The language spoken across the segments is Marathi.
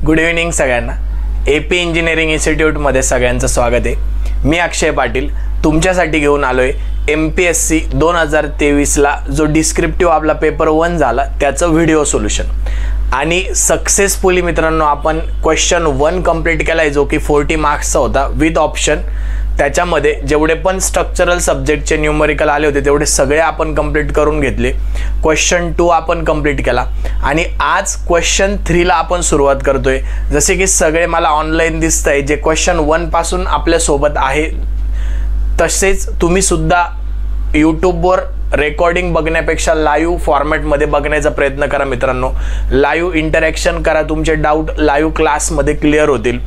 गुड इव्हनिंग सगळ्यांना. AP इंजिनिअरिंग इन्स्टिट्यूटमध्ये सगळ्यांचं स्वागत आहे. मी अक्षय पाटील तुमच्यासाठी घेऊन आलोय MPSC 2023ला जो डिस्क्रिप्टिव्ह आपला पेपर 1 झाला त्याचं व्हिडिओ सोल्युशन. आणि सक्सेसफुली मित्रांनो आपण क्वेश्चन 1 कंप्लीट केलाय जो की 40 मार्क्सचा होता विथ ऑप्शन. त्याच्यामध्ये जेवढे पण स्ट्रक्चरल सब्जेक्टचे न्यूमरिकल आले होते तेवढे सगळे आपण कंप्लीट करून घेतले. क्वेश्चन 2 आपण कंप्लीट केला आणि आज क्वेश्चन 3 ला आपण सुरुवात करतोय. जसे की सगळे मला ऑनलाईन दिसतंय जे क्वेश्चन 1 पासून आपल्या सोबत आहे, तसेच तुम्ही सुद्धा यूट्यूबवर रेकॉर्डिंग बघण्यापेक्षा लाईव्ह फॉर्मॅटमध्ये बघण्याचा प्रयत्न करा मित्रांनो. लाईव्ह इंटरॅक्शन करा, तुमचे डाऊट लाईव्ह क्लासमध्ये क्लिअर होतील.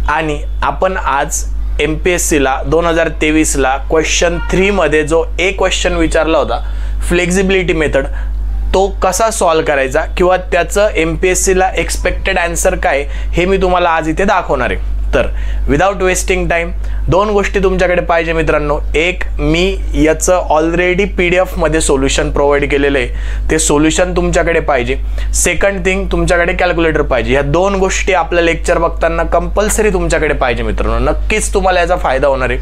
आणि आपण आज MPSCला 2023ला क्वेश्चन 3 मध्ये जो क्वेश्चन विचारला होता फ्लेक्झिबिलिटी मेथड, तो कसा सॉल्व करायचा किंवा त्याचं MPSCला एक्सपेक्टेड आन्सर काय हे मी तुम्हाला आज इथे दाखवणार आहे. तर विदाउट वेस्टिंग टाइम 2 गोष्टी तुमच्याकडे पाहिजे मित्रांनो. एक, मी याचं ऑलरेडी PDF मध्ये सोल्युशन प्रोव्हाइड केलेलं आहे, ते सोल्युशन तुमच्याकडे पाहिजे. सेकंड थिंग, तुमच्याकडे कॅल्क्युलेटर पाहिजे. ह्या 2 गोष्टी आपलं लेक्चर बघताना कंपल्सरी तुमच्याकडे पाहिजे मित्रांनो. नक्कीच तुम्हाला याचा फायदा होणार आहे.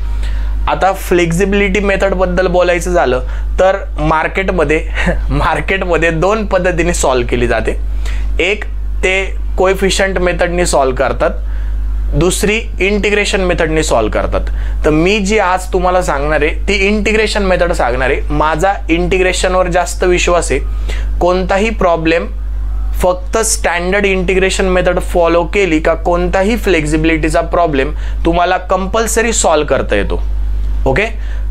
आता फ्लेक्झिबिलिटी मेथड बद्दल बोलायचं झालं तर मार्केटमध्ये 2 पद्धतीने सॉल्व केली जाते. एक, ते कोएफिशियंट मेथडनी सॉल्व करतात, दुसरी इंटिग्रेशन मेथडने सॉल्व करतात. तर मी जी आज तुम्हाला सांगणार आहे ती इंटिग्रेशन मेथड सांगणार आहे. माझा इंटिग्रेशनवर जास्त विश्वास आहे. कोणताही प्रॉब्लेम फक्त स्टँडर्ड इंटिग्रेशन मेथड फॉलो केली का कोणताही फ्लेक्झिबिलिटीचा प्रॉब्लेम तुम्हाला कंपल्सरी सॉल्व करता येतो. ओके,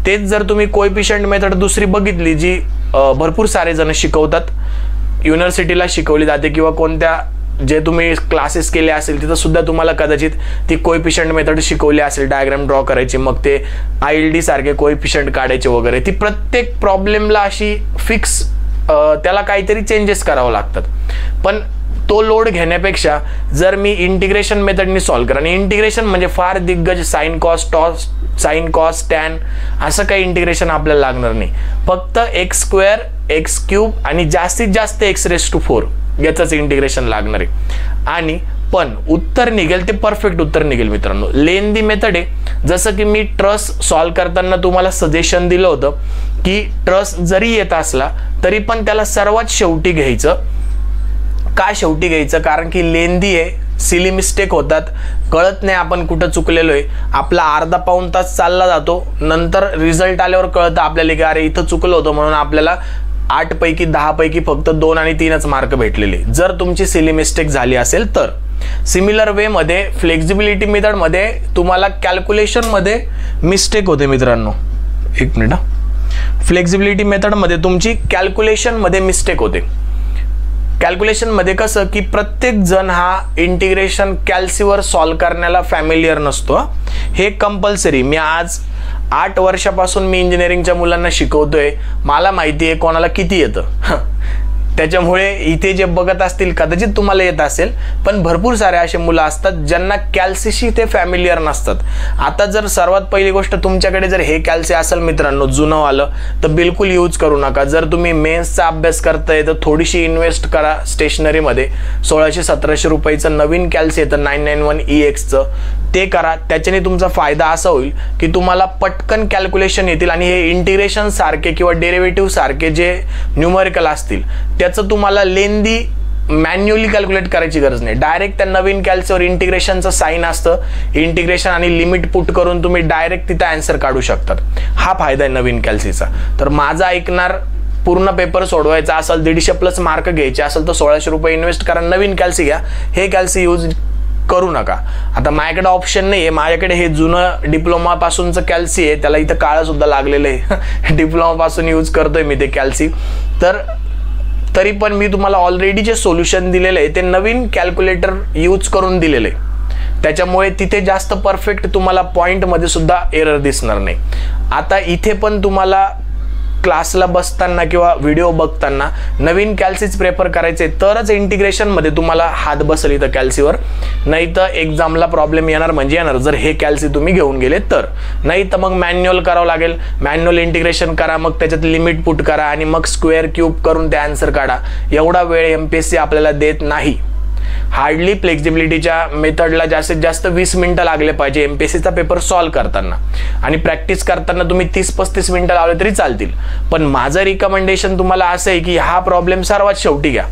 तेच जर तुम्ही कोएफिशियंट मेथड दुसरी बघितली जी भरपूर सारे जण शिकवतात, युनिव्हर्सिटीला शिकवली जाते किंवा कोणत्या जे तुम्ही क्लासेस केले असेल तिथं सुद्धा तुम्हाला कदाचित ती कोएफिशियंट मेथड शिकवली असेल, डायग्राम ड्रॉ करायची, मग ते ILD सारखे कोएफिशियंट काढायचे वगैरे. ती प्रत्येक प्रॉब्लेमला अशी फिक्स त्याला काहीतरी चेंजेस करावं लागतात. पण तो लोड घेण्यापेक्षा जर मी इंटिग्रेशन मेथडनी सॉल्व करा, आणि इंटिग्रेशन म्हणजे फार दिग्गज साइन कॉस टॅन असं काही इंटिग्रेशन आपल्याला लागणार नाही. फक्त x² x³ आणि जास्तीत जास्त x⁴ याचंच इंटिग्रेशन लागणार आहे. आणि पण उत्तर निघेल ते परफेक्ट उत्तर निघेल मित्रांनो. लेंदी मेथड आहे. जसं की मी ट्रस सॉल्व करताना तुम्हाला सजेशन दिलं होतं की ट्रस जरी येत असला तरी पण त्याला सर्वात शेवटी घ्यायचं. का शेवटी घ्यायचं? कारण की लेंदी आहे, सिली मिस्टेक होतात, कळत नाही आपण कुठं चुकलेलो आहे. आपला अर्धा पाऊण तास चालला जातो, नंतर रिझल्ट आल्यावर कळतं आपल्याला की अरे इथं चुकलं होतं म्हणून आपल्याला 8 पैकी 10 पैकी फक्त 2 आणि 3च मार्क भेटलेले जर तुमची सिली मिस्टेक झाली असेल तर. सिमिलर वे मध्ये फ्लेक्झिबिलिटी मेथड मध्ये तुम्हाला कॅल्क्युलेशन मध्ये मिस्टेक होते मित्रांनो. एक मिनिट. फ्लेक्झिबिलिटी मेथड मध्ये तुमची कॅल्क्युलेशन मध्ये मिस्टेक होते. कॅल्क्युलेशन मध्ये कसं की प्रत्येक जण हा इंटिग्रेशन कॅल्सीवर सॉल्व करण्याला फॅमिलियर नसतो. हे कंपल्सरी. मी आज 8 वर्षापासून मी इंजिनिअरिंगच्या मुलांना शिकवतोय, मला माहिती आहे कोणाला किती येतं. त्याच्यामुळे इथे जे बघत असतील कदाचित तुम्हाला येत असेल, पण भरपूर सारे असे मुलं असतात ज्यांना कॅल्सीशी ते फॅमिलियर नसतात. आता जर सर्वात पहिली गोष्ट तुमच्याकडे जर हे कॅल्सी असेल मित्रांनो जुनं आलं तर बिलकुल यूज करू नका. जर तुम्ही मेन्सचा अभ्यास करताय तर थोडीशी इन्व्हेस्ट करा स्टेशनरीमध्ये. 1600-1700 रुपयाचं नवीन कॅल्सी येतं 991EXचं, ते करा. त्याच्याने तुमचा फायदा असा होईल की तुम्हाला पटकन कॅल्क्युलेशन येतील आणि हे इंटिग्रेशन सारखे किंवा डेरिव्हेटिव्ह सारखे जे न्यूमरिकल असतील त्याचं तुम्हाला लेंदी मॅन्युअली कॅल्क्युलेट करायची गरज नाही. डायरेक्ट त्या नवीन कॅल्सीवर इंटिग्रेशनचं साइन असतं, इंटिग्रेशन आणि लिमिट पुट करून तुम्ही डायरेक्ट तिथं आन्सर काढू शकतात. हा फायदा आहे नवीन कॅल्सीचा. तर माझा ऐकणार पूर्ण पेपर सोडवायचा असेल, 150+ मार्क घ्यायचे असेल तर 1600 रुपये इन्व्हेस्ट करा, नवीन कॅल्सी घ्या. हे कॅल्सी यूज करू नका. आता माझ्याकडे ऑप्शन नाही आहे, माझ्याकडे हे जुनं डिप्लोमा पासूनचं कॅल्सी आहे, त्याला इथं काळं सुद्धा लागलेलं आहे. डिप्लोमा पासून यूज करतोय मी ते कॅल्सी. तर तरी पण मी तुम्हाला ऑलरेडी जे सोल्युशन दिलेलं आहे ते नवीन कॅल्क्युलेटर यूज करून दिलेलं आहे. त्याच्यामुळे तिथे जास्त परफेक्ट तुम्हाला पॉईंटमध्ये सुद्धा एरर दिसणार नाही. आता इथे पण तुम्हाला क्लासला बसताना किंवा व्हिडिओ बघताना नवीन कॅल्सीच प्रेफर करायचे तरच इंटिग्रेशनमध्ये तुम्हाला हात बसेल इथं कॅल्सीवर. नाही तर एक्झामला प्रॉब्लेम येणार म्हणजे येणार जर हे कॅल्सी तुम्ही घेऊन गेले तर. नाही तर मग मॅन्युअल करावं लागेल. मॅन्युअल इंटिग्रेशन करा, मग त्याच्यात लिमिट पुट करा आणि मग स्क्वेअर क्यूब करून ते आन्सर काढा. एवढा वेळ MPSC आपल्याला देत नाही. हार्डली फ्लेक्झिबिलिटीच्या मेथडला जास्तीत जास्त 20 मिनिटं लागले पाहिजे MPSCचा पेपर सॉल्व्ह करताना, आणि प्रॅक्टिस करताना तुम्ही 30-35 मिनिटं लावले तरी चालतील. पण माझं रिकमेंडेशन तुम्हाला असं आहे की हा प्रॉब्लेम सर्वात शेवटी घ्या.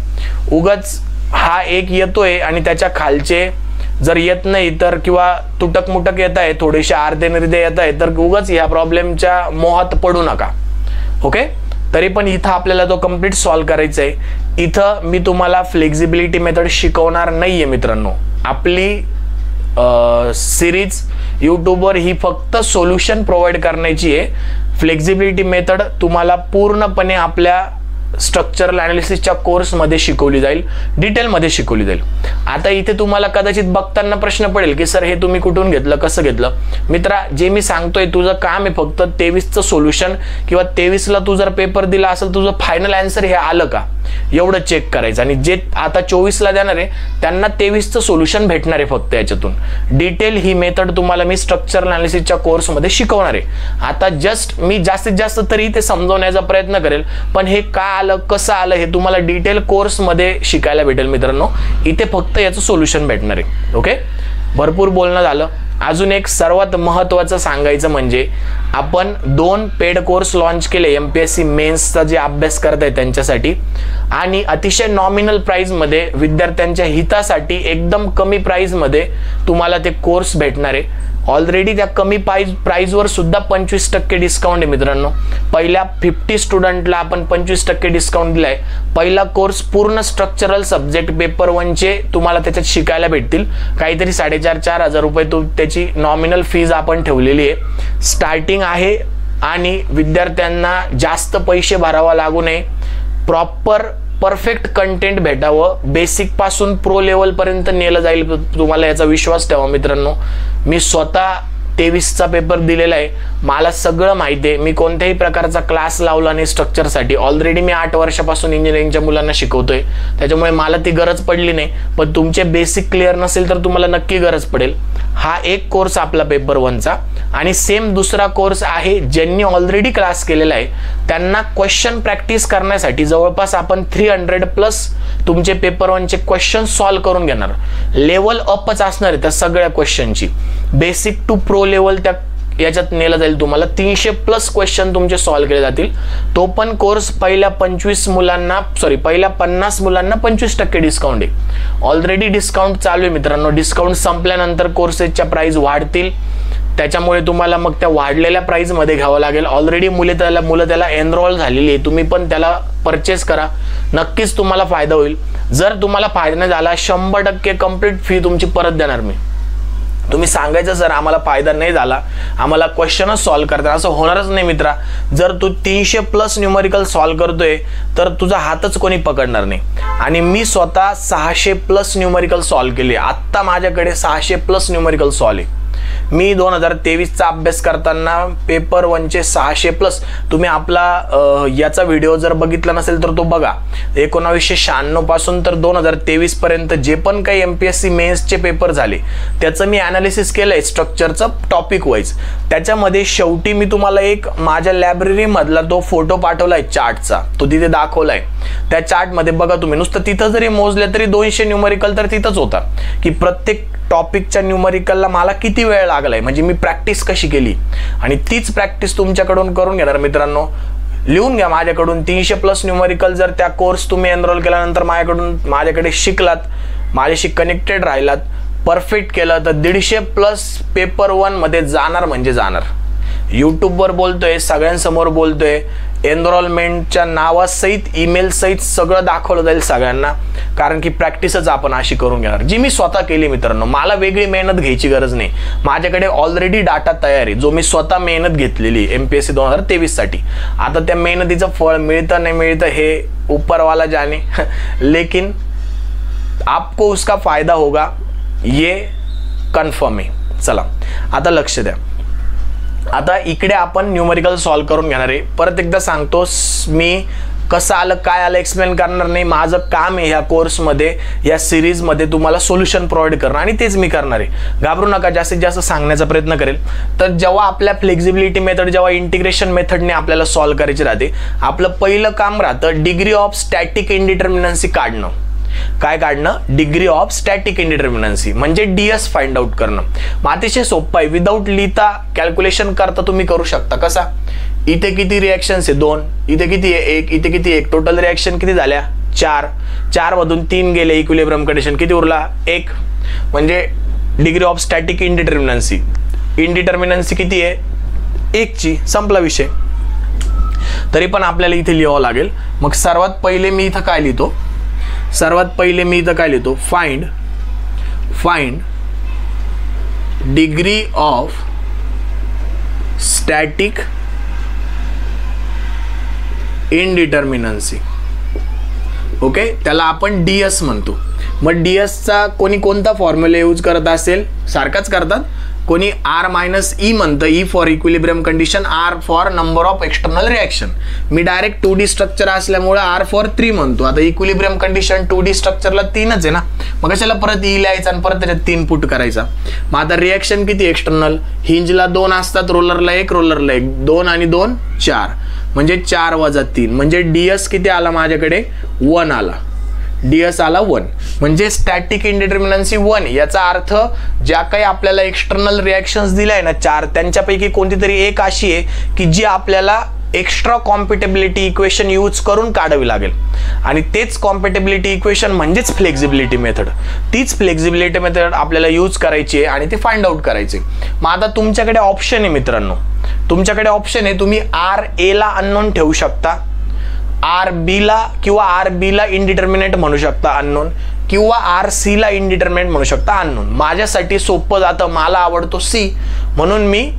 उगाच हा एक येतोय आणि त्याच्या खालचे जर येत नाही तर, किंवा तुटक मुटक येत आहे, थोडेसे अर्धे निर्धे येत आहे, तर उगाच या प्रॉब्लेमच्या मोहात पडू नका. ओके, तरी पण इथं आपल्याला तो कम्प्लीट सॉल्व्ह करायचा आहे. इथं मी तुम्हाला फ्लेक्झिबिलिटी मेथड शिकवणार नाहीये मित्रांनो. आपली सिरीज यूट्यूबवर ही फक्त सोल्युशन प्रोव्हाइड करण्याची आहे. फ्लेक्झिबिलिटी मेथड तुम्हाला पूर्णपणे आपल्या स्ट्रक्चरल ॲनालिसिसच्या कोर्समध्ये शिकवली जाईल, डिटेलमध्ये शिकवली जाईल. आता इथे तुम्हाला कदाचित बघताना प्रश्न पडेल की सर हे तुम्ही कुठून घेतलं, कसं घेतलं. मित्रा, जे मी सांगतोय तुझं काम आहे फक्त 23चं सोल्युशन, किंवा 23ला तू जर पेपर दिला असेल तुझं फायनल आन्सर हे आलं का एवढं चेक करायचं. आणि जे आता 24ला देणार आहे त्यांना 23चं सोल्युशन भेटणार आहे फक्त याच्यातून. डिटेल ही मेथड तुम्हाला मी स्ट्रक्चरल ॲनालिसिसच्या कोर्समध्ये शिकवणार आहे. आता जस्ट मी जास्तीत जास्त तरी ते समजवण्याचा प्रयत्न करेल, पण हे का आलं, कसं आलं हे तुम्हाला डिटेल कोर्समध्ये शिकायला भेटेल मित्रांनो. इथे फक्त याचं सोल्युशन भेटणार आहे. ओके, भरपूर बोलणं झालं. अजून एक सर्वात महत्त्वाचं सांगायचं म्हणजे आपण 2 पेड कोर्स लॉन्च केले MPSC मेन्सचा जे अभ्यास करत आहे त्यांच्यासाठी, आणि अतिशय नॉमिनल प्राईजमध्ये विद्यार्थ्यांच्या हितासाठी एकदम कमी प्राईजमध्ये तुम्हाला ते कोर्स भेटणार आहे. ऑलरेडी त्या कमी प्राईजवर सुद्धा 25% डिस्काउंट आहे मित्रांनो. पहिल्या 50 स्टुडंटला आपण 25% डिस्काउंट दिलाय. पहिला कोर्स पूर्ण स्ट्रक्चरल सब्जेक्ट पेपर 1चे तुम्हाला त्याच्यात शिकायला भेटतील. काहीतरी 4,500-4,000 रुपये त्याची नॉमिनल फीज आपण ठेवलेली आहे. स्टार्टिंग आहे आणि विद्यार्थ्यांना जास्त पैसे भरावा लागू नये, प्रॉपर परफेक्ट कंटेंट भेटावं, बेसिक पासून प्रो लेवल पर्यंत नेलं जाईल. तुम्हाला याचा विश्वास ठेवा मित्रांनो. मी स्वतः 23चा पेपर दिलेला आहे, मला सगळं माहिती आहे. मी कोणत्याही प्रकारचा क्लास लावला नाही स्ट्रक्चरसाठी. ऑलरेडी मी 8 वर्षापासून इंजिनिअरिंगच्या मुलांना शिकवतोय, त्याच्यामुळे मला ती गरज पडली नाही. पण तुमचे बेसिक क्लिअर नसेल तर तुम्हाला नक्की गरज पडेल. हा एक कोर्स आपला पेपर 1चा, आणि सेम दुसरा कोर्स आहे ज्यांनी ऑलरेडी क्लास केलेला आहे त्यांना क्वेश्चन प्रॅक्टिस करण्यासाठी जवळपास आपण 300+ तुमचे पेपर 1चे क्वेश्चन सॉल्व्ह करून घेणार. लेवल अपच असणार आहे त्या सगळ्या क्वेश्चनची. बेसिक टू प्रो लेवल त्या याच्यात नेलं जाईल. तुम्हाला 300+ क्वेश्चन तुमचे सॉल्व्ह केले जातील. तो पण कोर्स पहिल्या 50 मुलांना 25% डिस्काउंट आहे. ऑलरेडी डिस्काउंट चालू आहे मित्रांनो. डिस्काउंट संपल्यानंतर कोर्सेसच्या प्राइस वाढतील, त्याच्यामुळे तुम्हाला मग त्या वाढलेल्या प्राइसमध्ये घ्यावं लागेल. ऑलरेडी मुलं त्याला एनरोल झालेली आहे. तुम्ही पण त्याला परचेस करा, नक्कीच तुम्हाला फायदा होईल. जर तुम्हाला फायदा नाही झाला 100% कंप्लीट फी तुमची परत देणार मी. तुम्ही सांगायचं सर आम्हाला फायदा नाही झाला, आम्हाला क्वेश्चनच सॉल्व्ह करता, असं होणारच नाही मित्रा. जर तू 300+ न्यूमेरिकल सॉल्व्ह करतोय तर तुझा हातच कोणी पकडणार नाही. आणि मी स्वतः 600+ न्यूमेरिकल सॉल्व्ह केले. आत्ता माझ्याकडे 600+ न्यूमेरिकल सॉल्व्ह आहे. मी 2023चा अभ्यास करताना पेपर 1चे 600+. तुम्ही आपला याचा व्हिडिओ जर बघितला नसेल तर तो बघा. 1996 पासून तर 2023 पर्यंत जे पण काही MPSC मेन्सचे पेपर झाले त्याचं मी ॲनालिसिस केलंय स्ट्रक्चरचं टॉपिक वाईज. त्याच्यामध्ये शेवटी मी तुम्हाला एक माझ्या लायब्ररीमधला तो फोटो पाठवलाय चार्टचा, तो तिथे दाखवलाय. त्या चार्टमध्ये बघा तुम्ही, नुसतं तिथं जरी मोजले तरी 200 न्यूमेरिकल तर तिथंच होता की प्रत्येक टॉपिकच्या न्यूमेरिकलला मला किती वेळ लागलाय, म्हणजे मी प्रॅक्टिस कशी केली. आणि तीच प्रॅक्टिस तुमच्याकडून करून घेणार मित्रांनो. लिहून घ्या माझ्याकडून 300+ न्यूमेरिकल जर त्या कोर्स तुम्ही एनरोल केल्यानंतर माझ्याकडे शिकलात, माझ्याशी कनेक्टेड राहिलात, परफेक्ट केलं तर 150+ पेपर 1 मध्ये जाणार म्हणजे जाणार. यूट्यूबवर बोलतोय, सगळ्यांसमोर बोलतोय, एनरोलमेंटच्या नावासहित ईमेल सहित सगळं दाखवलं जाईल सगळ्यांना. कारण की प्रॅक्टिसच आपण अशी करून घेणार जी मी स्वतः केली मित्रांनो. मला वेगळी मेहनत घ्यायची गरज नाही. माझ्याकडे ऑलरेडी डाटा तयार आहे जो मी स्वतः मेहनत घेतलेली MPSC 2023 साठी. आता त्या मेहनतीचं फळ मिळतं नाही मिळतं हे ऊपरवाला जाने, लेकिन आपको उसका फायदा होगा ये कन्फर्म आहे. चला आता लक्ष द्या. आता इकडे आपण न्यूमेरिकल सॉल्व्ह करून घेणार आहे. परत एकदा सांगतो, मी कसं आलं काय आलं एक्सप्लेन करणार नाही. माझं काम आहे ह्या कोर्समध्ये, या सिरीजमध्ये तुम्हाला सोल्युशन प्रोव्हाइड करणं, आणि तेच मी करणार आहे. घाबरू नका, जास्तीत जास्त सांगण्याचा प्रयत्न करेल. तर जेव्हा आपल्या फ्लेक्झिबिलिटी मेथड, जेव्हा इंटिग्रेशन मेथडने आपल्याला सॉल्व्ह करायची राहते, आपलं पहिलं काम राहतं डिग्री ऑफ स्टॅटिक इनडिटर्मिनन्सी काढणं. काय काढणं, डिग्री ऑफ स्टॅटिक इनडिटर्मिनन्सी म्हणजे DS फाइंड आउट करणं. मग अतिशय सोपं आहे, विदाऊट लिहिता कॅल्क्युलेशन करता तुम्ही करू शकता. कसा, इथे किती रिॲक्शन्स आहे 2, इथे किती आहे 1, इथे किती 1, टोटल रिॲक्शन किती झाल्या 4, 4 मधून 3 गेले इक्विलिब्रियम कंडिशन, किती उरला 1, म्हणजे डिग्री ऑफ स्टॅटिक इनडिटर्मिनन्सी, इनडिटर्मिनन्सी किती आहे 1 ची, संपला विषय. तरी पण आपल्याला इथे लिहावं लागेल. मग सर्वात पहिले मी इथं काय लिहितो, find degree of static indeterminacy. Okay, त्याला आपण DS म्हणतो. मग DSचा कोणी कोणता फॉर्म्युला यूज करत असेल, सारखाच करतात. कोणी R-E म्हणतं, E for equilibrium condition, R for number of external reaction. Me direct 2D structure असल्यामुळे R फॉर 3 म्हणतो. आता इक्विलिब्रियम कंडिशन 2D स्ट्रक्चरला 3च आहे ना, मग कशाला परत E लिहायचा आणि परत त्याच्यात 3 पुट करायचा. मग आता रिॲक्शन किती एक्सटर्नल, हिंजला 2 असतात, रोलरला 1, 2 आणि 2 4, म्हणजे 4 वजा 3, म्हणजे DS किती आला माझ्याकडे 1 आला. DS आला 1, म्हणजे स्टॅटिक इनडिटर्मिनन्सी 1. याचा अर्थ ज्या काही आपल्याला एक्सटर्नल रिॲक्शन्स दिल्या ना 4, त्यांच्यापैकी कोणती तरी एक अशी आहे की जी आपल्याला एक्स्ट्रा कॉम्पॅटिबिलिटी इक्वेशन यूज करून काढावी लागेल. आणि तेच कॉम्पॅटिबिलिटी इक्वेशन म्हणजेच फ्लेक्झिबिलिटी मेथड. तीच फ्लेक्झिबिलिटी मेथड आपल्याला यूज करायची आहे आणि ते फाइंड आउट करायचे. मग आता तुमच्याकडे ऑप्शन आहे मित्रांनो, तुमच्याकडे ऑप्शन आहे, तुम्ही RA ला अननोन ठेवू शकता, RB ला किंवा RB ला इनडिटर्मिनेट म्हणू शकता अननोन, किंवा RC ला इनडिटर्मिनेट म्हणू शकता अननोन. माझ्यासाठी सोपं जातं, मला आवडतो C, म्हणून मी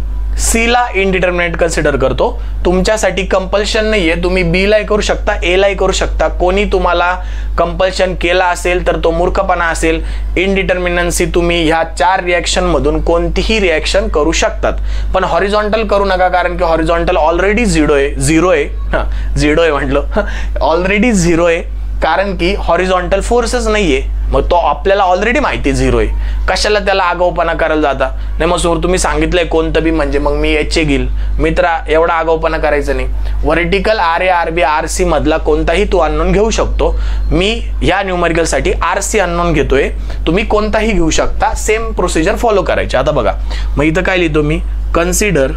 C ला इनडिटर्मिनेट कन्सिडर करतो. तुमच्यासाठी कंपल्शन नाहीये, तुम्ही B लाही करू शकता, A लाही करू शकता. कोणी तुम्हाला कंपल्शन केला असेल तर तो मूर्खपणा असेल. इनडिटर्मिनन्सी तुम्ही ह्या 4 रिॲक्शन मधून कोणतीही रिॲक्शन करू शकतात, पण हॉरिझॉन्टल करू नका, कारण की हॉरिझॉन्टल ऑलरेडी 0 आहे म्हटलं ऑलरेडी 0 आहे, कारण की हॉरिझॉन्टल फोर्सच नाहीये. मग तो आपल्याला ऑलरेडी माहिती 0 आहे, कशाला त्याला आगाऊपणा करायला जाता. नाही, मग सोर तुम्ही सांगितलंय कोणतं बी म्हणजे मग मी HA घेईल. मित्रा, एवढा आगाऊपणा करायचा नाही. व्हर्टिकल RA, RB, RC मधला कोणताही तू अननोन घेऊ शकतो. मी ह्या न्यूमेरिकलसाठी RC अननोन घेतोय, तुम्ही कोणताही घेऊ शकता. सेम प्रोसिजर फॉलो करायची. आता बघा, मग इथं काय लिहितो मी, consider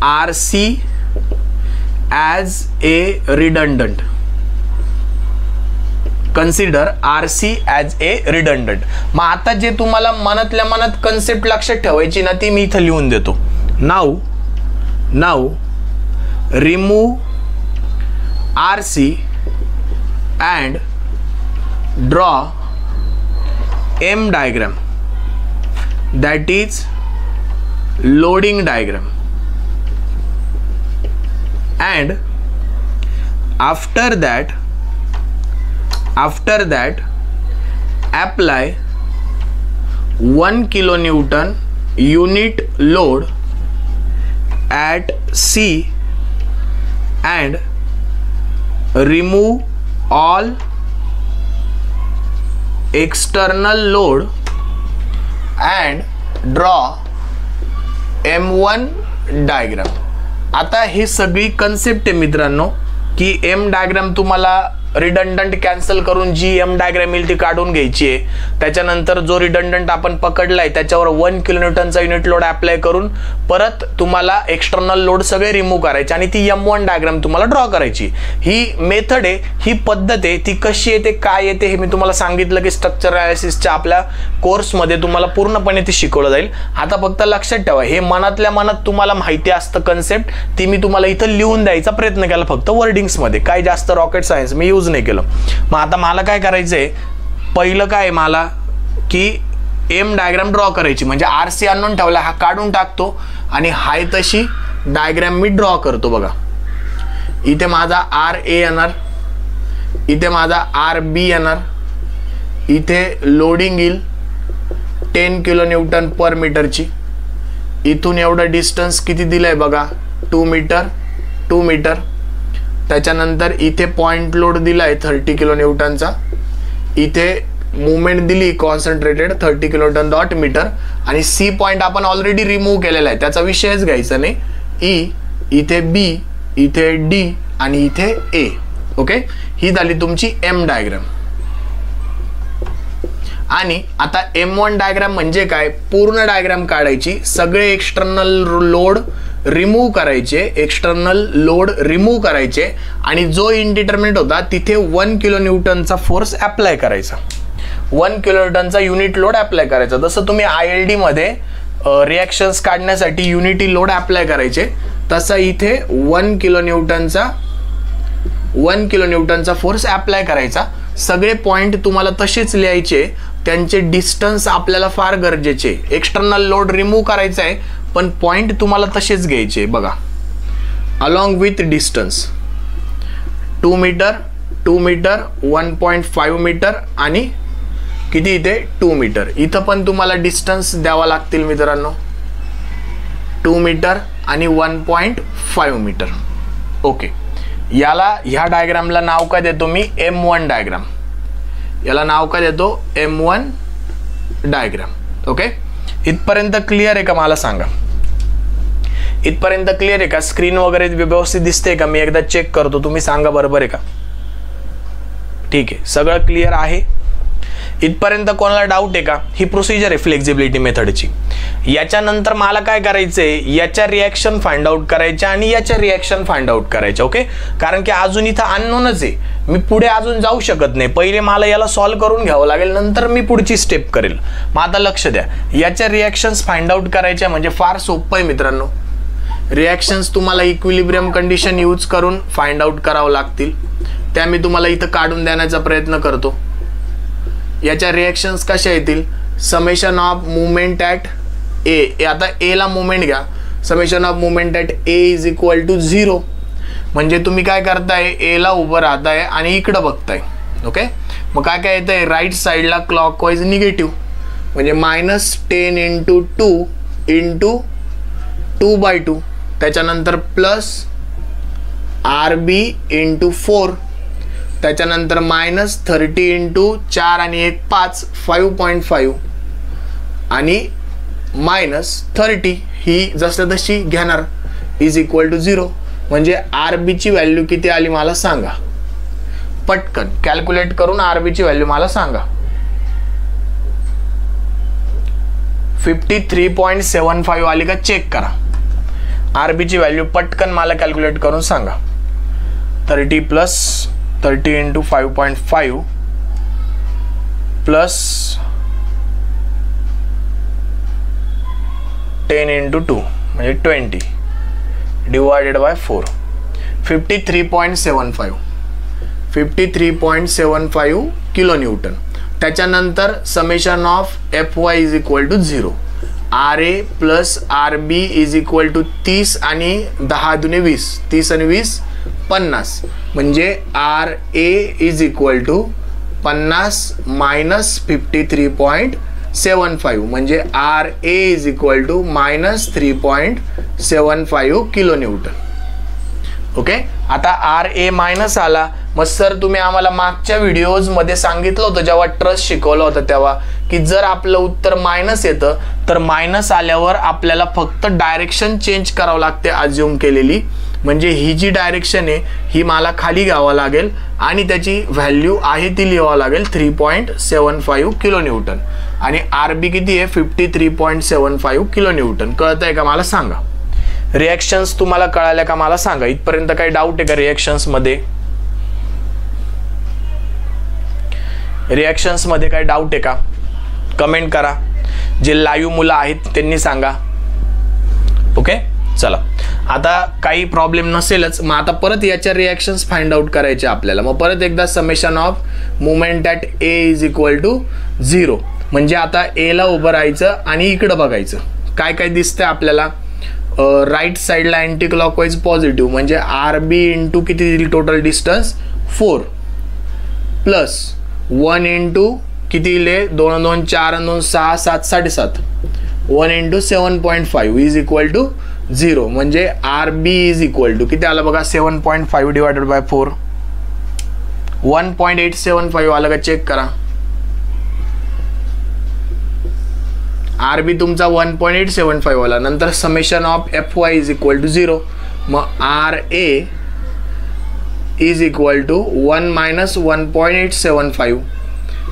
RC as a redundant. Consider RC as a redundant. मग आता जे तुम्हाला मनातल्या मनात कन्सेप्ट लक्षात ठेवायची ना, ती मी इथं लिहून देतो. Now remove RC and draw M diagram, that is loading diagram. And after that apply 1 kilonewton unit load at C and remove all external load and draw M1 diagram. आता हे सगळी कन्सेप्ट आहे मित्रांनो, की M डायग्राम तुम्हाला रिडंडंट कॅन्सल करून जी M डायग्राम येईल ती काढून घ्यायची आहे. त्याच्यानंतर जो रिडंडंट आपण पकडलाय त्याच्यावर 1 किलोन्यूटनचा युनिट लोड अप्लाय करून परत तुम्हाला एक्सटर्नल लोड सगळे रिमूव्ह करायचे आणि ती M1 डायग्राम तुम्हाला ड्रॉ करायची. ही मेथड आहे, ही पद्धत आहे. ती कशी येते, काय येते, हे मी तुम्हाला सांगितलं की स्ट्रक्चर अनालिसिसच्या आपल्या कोर्समध्ये तुम्हाला पूर्णपणे ती शिकवलं जाईल. आता फक्त लक्षात ठेवा, हे मनातल्या मनात तुम्हाला माहिती असतं कन्सेप्ट, ती मी तुम्हाला इथं लिहून द्यायचा प्रयत्न केला फक्त वर्डिंग्समध्ये. काय जास्त रॉकेट सायन्स मी यूज नाही केलं. मग आता मला काय करायचंय, पहिलं काय मला की M डायग्राम ड्रॉ करायची, म्हणजे RC अननोन ठेवला, हा काढून टाकतो आणि हाय तशी डायग्राम मी ड्रॉ करतो. बघा, इथे माझा RA येणार, इथे माझा RB येणार, इथे लोडिंग येईल 10 किलोन्यूटन पर मीटरची. इथून एवढं डिस्टन्स किती दिलंय बघा, 2 मीटर. त्याच्यानंतर इथे पॉइंट लोड दिलाय 30 किलोन्यूटनचा. इथे मूवमेंट दिली कॉन्सन्ट्रेटेड 30 किलोन्यूटन डॉट मीटर. आणि C पॉइंट आपण ऑलरेडी रिमूव्ह केलेला आहे, त्याचा विषयच घ्यायचा नाही. E, इथे B, इथे D आणि इथे A. ओके, ही झाली तुमची M डायग्राम. आणि आता M1 डायग्राम म्हणजे काय, पूर्ण डायग्राम काढायची, सगळे एक्सटर्नल लोड रिमूव्ह करायचे, एक्सटर्नल लोड रिमूव्ह करायचे आणि जो इनडिटर्मिनेट होता तिथे 1 किलो न्यूटनचा फोर्स अप्लाय करायचा, 1 किलो न्यूटनचा युनिट लोड अप्लाय करायचा. जसं तुम्ही ILD मध्ये रिॲक्शन्स काढण्यासाठी युनिटी लोड अप्लाय करायचे, तसा इथे 1 किलो न्यूटनचा फोर्स अप्लाय करायचा. सगळे पॉइंट तुम्हाला तसेच लिहायचे, त्यांचे डिस्टन्स आपल्याला फार गरजेचे. एक्सटर्नल लोड रिमूव्ह करायचा आहे पण पॉइंट तुम्हाला तसेच घ्यायचे. बघा, along with distance 2 metre, 2 metre, 1.5 metre आणि किती इथे 2 मीटर. इथं पण तुम्हाला डिस्टन्स द्यावा लागतील मित्रांनो, 2 मीटर आणि 1.5 मीटर. ओके, याला ह्या डायग्रामला नाव काय देतो मी, M1 डायग्राम. याला नाव काय देतो, M1 डायग्राम. ओके, इथपर्यंत क्लिअर आहे का मला सांगा, इथपर्यंत क्लिअर आहे का, स्क्रीन वगैरे व्यवस्थित दिसते का, मी एकदा चेक करतो, तुम्ही सांगा बरोबर आहे का. ठीक आहे, सगळं क्लिअर आहे. इथपर्यंत कोणाला डाऊट आहे का, ही प्रोसिजर आहे फ्लेक्झिबिलिटी मेथडची. याच्यानंतर मला काय करायचंय, याच्या रिॲक्शन फाइंड आउट करायच्या आणि याच्या रिॲक्शन फाइंड आउट करायच्या. ओके, कारण की अजून इथं अननोनच आहे, मी पुढे अजून जाऊ शकत नाही, पहिले मला याला सॉल्व्ह करून घ्यावं लागेल, नंतर मी पुढची स्टेप करेल. मग आता लक्ष द्या, याच्या रिॲक्शन्स फाइंड आउट करायच्या म्हणजे फार सोपं आहे मित्रांनो. रिॲक्शन्स तुम्हाला इक्विलिब्रियम कंडिशन यूज करून फाइंड आउट करावं लागतील, त्या मी तुम्हाला इथं काढून देण्याचा प्रयत्न करतो. याच्या रिॲक्शन्स कशा येतील, summation of movement at A, आता ए ला मुवमेंट घ्या, summation of movement at A is equal to 0. म्हणजे तुम्ही काय करताय, ए ला उभं राहताय आणि इकडं बघताय. ओके, मग काय काय येतंय, राईट साईडला क्लॉकवाईज निगेटिव्ह, म्हणजे -10 इंटू 2 इंटू 2/2, त्याच्यानंतर प्लस RB इंटू 4, त्याच्यानंतर -30 इंटू 4 आणि 1 5, 5.5 आणि -30 ही जसं तशी घेणार इज इक्वल टू 0. म्हणजे RB ची व्हॅल्यू किती आली मला सांगा, पटकन कॅल्क्युलेट करून RB ची व्हॅल्यू मला सांगा. 53.75 आली का चेक करा. RB ची व्हॅल्यू पटकन मला कॅल्क्युलेट करून सांगा. 30 प्लस 30 इंटू 5.5 प्लस 10 इंटू 2 म्हणजे 20 डिवायडेड बाय 4, 53.75 किलो न्यूटन. त्याच्यानंतर summation of Fy is equal to 0, RA plus RB is equal to 30 आणि 10 दुने 20, 30 आणि 20 50, म्हणजे RA is equal to 50 minus 53.75, म्हणजे RA is equal to -3.75 kilo newton. Okay, आता RA मायनस आला. मग सर तुम्ही आम्हाला मागच्या व्हिडिओज मध्ये सांगितलं होतं जेव्हा ट्रस्ट शिकवलं होतं तेव्हा, की जर आपलं उत्तर मायनस येतं तर मायनस आल्यावर आपल्याला फक्त डायरेक्शन चेंज करावं लागते अज्युम केलेली. म्हणजे ही जी डायरेक्शन आहे ही मला खाली घ्यावं लागेल आणि त्याची व्हॅल्यू आहे ती लिहावं लागेल 3.75 किलो न्यूटन. आणि RB किती आहे, 53.75 किलो न्यूटन. कळतंय का मला सांगा. रिॲक्शन्स तुम्हाला कळाल्या का मला सांगा. इथपर्यंत काही डाऊट आहे का रिॲक्शन्स मध्ये, रिॲक्शन्स मध्ये काही डाऊट आहे का, कमेंट करा. जे लाईव्ह मुलं आहेत त्यांनी सांगा. ओके, चला आता काही प्रॉब्लेम नसेलच. मग आता परत याच्या रिॲक्शन्स फाइंड आउट करायचे आपल्याला. मग परत एकदा summation of movement at A is equal to 0, म्हणजे आता ए ला उभं राहायचं आणि इकडं बघायचं काय काय दिसतंय आपल्याला. राईट साईडला अँटी क्लॉकवाईज पॉझिटिव्ह, म्हणजे RB इंटू किती दिली टोटल डिस्टन्स 4 प्लस 1 इंटू किती दिले 2 2 4 2 6 7 7.5, 1 इंटू 7.5 इज इक्वल टू 0, म्हणजे RB इज इक्वल टू किती आलं बघा 7.5 डिवायडेड बाय 4, 1.875 आलं का चेक करा. RB तुमचा 1.875 आला. नंतर summation of Fy is equal to 0, मग RA is equal to 1 minus 1.875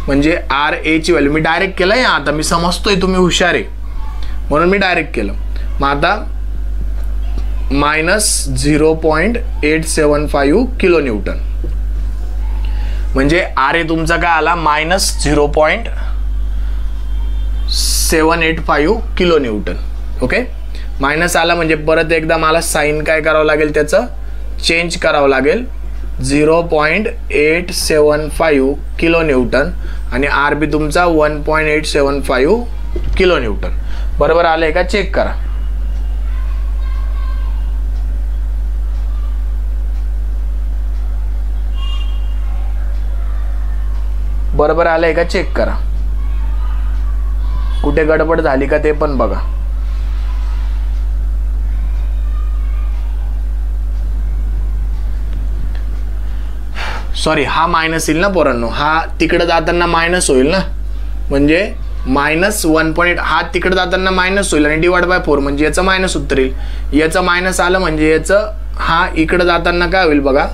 म्हणजे आर एची व्हॅल्यू मी डायरेक्ट केलं आहे. आता मी समजतोय तुम्ही हुशार आहे म्हणून मी डायरेक्ट केलं. मग आता मायनस 0.875 किलो न्यूटन म्हणजे आर ए तुमचा काय आला minus 0.785 kilo newton. Okay, minus आला म्हणजे परत एकदा मला साइन काय करावं लागेल, त्याचं चेंज करावं लागेल. 0.875 किलो न्यूटन आणि आर बी तुमचा 1.875 किलो न्यूटन. बरोबर आलंय का, चेक करा. बरोबर आलंय का, चेक करा. कुठे गडबड झाली का ते पण बघा. सॉरी, हा मायनस येईल ना पोरांनो, हा तिकडे जाताना मायनस होईल ना, म्हणजे मायनस 1.8 हा तिकडे जाताना मायनस होईल आणि डिवाइड बाय 4 म्हणजे याचं मायनस उत्तर येईल. याचं मायनस आलं म्हणजे याचं हा इकडे जाताना काय होईल बघा.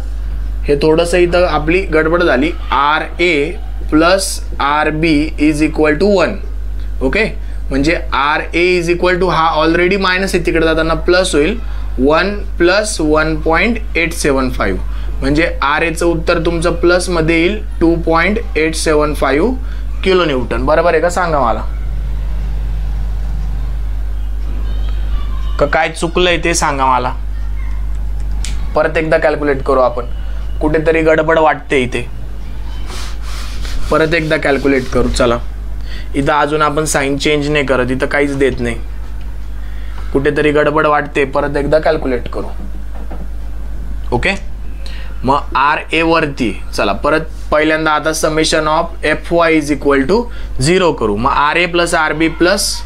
हे थोडंसं इथं आपली गडबड झाली. R A plus R B is equal to 1. Okay, म्हणजे R A is equal to हा ऑलरेडी मायनस आहे तिकडे जाताना प्लस होईल 1 प्लस 1.875 म्हणजे आर एचं उत्तर तुमचं प्लस मध्ये येईल 2.875 किलो न्यूटन. बरोबर आहे का, सांगा मला. का काय चुकलंय ते सांगा मला. परत एकदा कॅल्क्युलेट करू आपण, कुठेतरी गडबड वाटते इथे. परत एकदा कॅल्क्युलेट करू. चला, इथं अजून आपण साइन चेंज नाही करत, इथं काहीच देत नाही. कुठेतरी गडबड वाटते, परत एकदा कॅल्क्युलेट करू. ओके, मग आर ए वरती चला परत पहिल्यांदा आता summation of F Y is equal to 0 करू. मग R A plus R B plus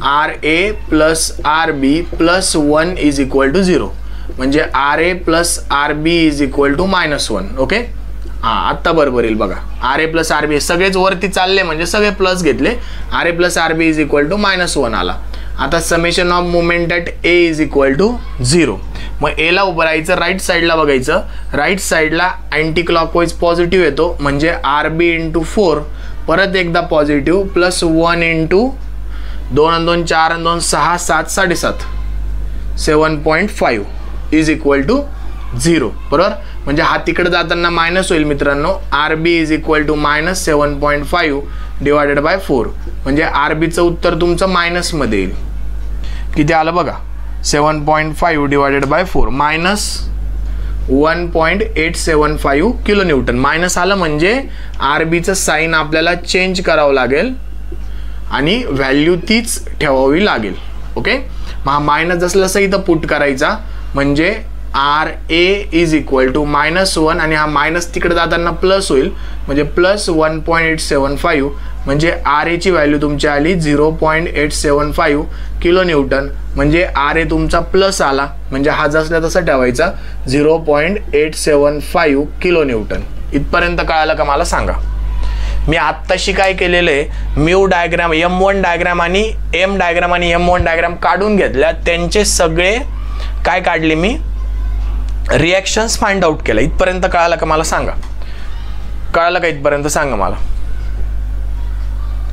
R A plus R B plus 1 is equal to 0 म्हणजे R A plus R B is equal to -1. Okay, हां आत्ता बरोबर येईल बघा. R A plus R B सगळेच वरती चालले म्हणजे सगळे प्लस घेतले. R A plus R B is equal to -1 आला. आता summation of moment at A is equal to 0. मग एला उभं राहायचं, राईट साईडला बघायचं. राईट साईडला अँटी क्लॉकवाईज पॉझिटिव्ह येतो म्हणजे आर बी इंटू 4 परत एकदा पॉझिटिव्ह प्लस 1 इंटू 2 आणि 2 4 आणि 2 6 7 7.5 7.5 इज इक्वल टू 0. बरोबर, म्हणजे हा तिकडे जाताना मायनस होईल मित्रांनो. R B is equal to -7.5 divided by 4 म्हणजे आर बीचं उत्तर तुमचं मायनसमध्ये येईल. किती आलं बघा, 7.5 divided by 4 -1.875 kilo Newton. Minus आलं म्हणजे आर बीचं साईन आपल्याला चेंज करावं लागेल आणि व्हॅल्यू तीच ठेवावी लागेल. ओके, मग हा मायनस जसं इथं पुट करायचा म्हणजे R A is equal to -1 आणि हा मायनस तिकडे जाताना प्लस होईल म्हणजे प्लस 1.875 म्हणजे आर एची व्हॅल्यू तुमची आली 0.875 किलो न्यूटन म्हणजे आर ए तुमचा प्लस आला म्हणजे हा जसल्या तसा ठेवायचा 0.875 किलो न्यूटन. इथपर्यंत कळालं का मला सांगा. मी आत्ताशी काय केलेलं आहे, म्यू डायग्राम M1 डायग्राम आणि M डायग्राम आणि M1 डायग्राम काढून घेतल्या, त्यांचे सगळे काय काढले मी रिॲक्शन्स फाइंड आउट केलं. इथपर्यंत कळालं का मला सांगा. कळालं का इथपर्यंत सांगा मला.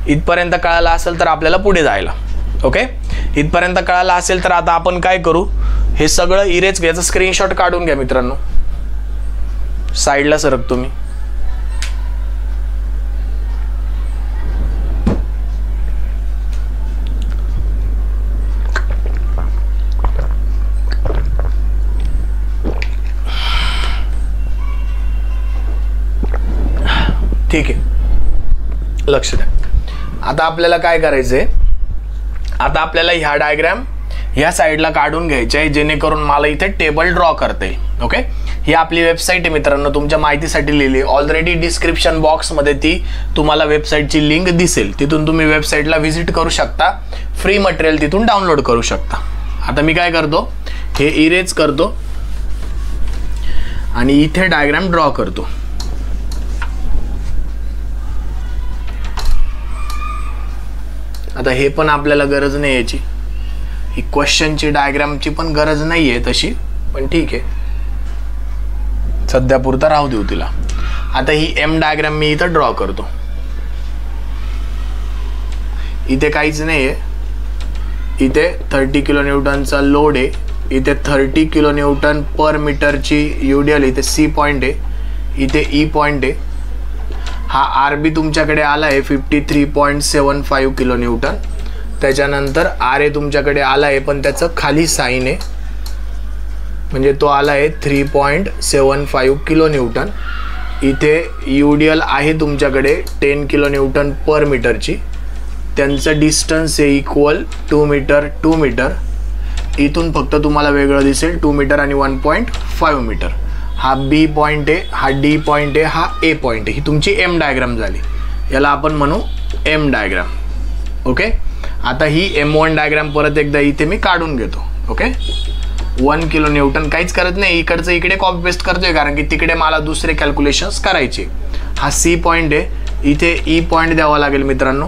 इथपर्यंत कळालं असेल तर आपल्याला पुढे जायला. ओके, इथपर्यंत कळालं असेल तर आता आपण काय करू, हे सगळं इरेज घ्यायचं, स्क्रीनशॉट काढून घ्या मित्रांनो. साईडला सरक तुम्ही. ठीक आहे, लक्ष द्या. आता आपल्याला काय करायचंय, आता आपल्याला ह्या डायग्राम ह्या साईडला काढून घ्यायचे आहे जेणेकरून मला इथे टेबल ड्रॉ करता येईल. ओके, ही आपली वेबसाईट आहे मित्रांनो, तुमच्या माहितीसाठी लिहिली. ऑलरेडी डिस्क्रिप्शन बॉक्समध्ये ती तुम्हाला वेबसाईटची लिंक दिसेल, तिथून तुम्ही वेबसाईटला व्हिजिट करू शकता. फ्री मटेरियल तिथून डाउनलोड करू शकता. आता मी काय करतो, हे इरेज करतो आणि इथे डायग्राम ड्रॉ करतो. आता हे पण आपल्याला गरज नाही याची, ही क्वेश्चनची डायग्रामची पण गरज नाही आहे तशी, पण ठीक आहे सध्या पुरता राहू देऊ तिला. आता ही एम डायग्राम मी इथं ड्रॉ करतो. इथे काहीच नाही आहे, इथे 30 किलो न्यूटनचा लोड आहे, इथे 30 किलो न्यूटन पर मीटरची UDL, इथे C पॉइंट आहे, इथे E पॉइंट आहे. हा RB तुमच्याकडे आला आहे 53.75 किलो न्यूटन. त्याच्यानंतर RA तुमच्याकडे आला आहे, पण त्याचं खाली साईन आहे, म्हणजे तो आला आहे 3.75 किलो न्यूटन. इथे UDL आहे तुमच्याकडे 10 किलो न्यूटन पर मीटरची. त्यांचं डिस्टन्स आहे इक्वल 2 मीटर 2 मीटर. इथून फक्त तुम्हाला वेगळं दिसेल 2 मीटर आणि 1.5 मीटर. हा B पॉइंट आहे, हा D पॉइंट आहे, हा A पॉइंट आहे. ही तुमची M डायग्राम झाली. याला आपण म्हणू M डायग्राम. ओके. आता ही M1 डायग्राम परत एकदा इथे मी काढून घेतो. ओके. 1 किलो न्यूटन काहीच करत नाही, इकडचं इकडे कॉपी पेस्ट करतोय कारण की तिकडे मला दुसरे कॅल्क्युलेशन्स करायचे. हा C पॉइंट आहे, इथे E पॉइंट द्यावा लागेल मित्रांनो,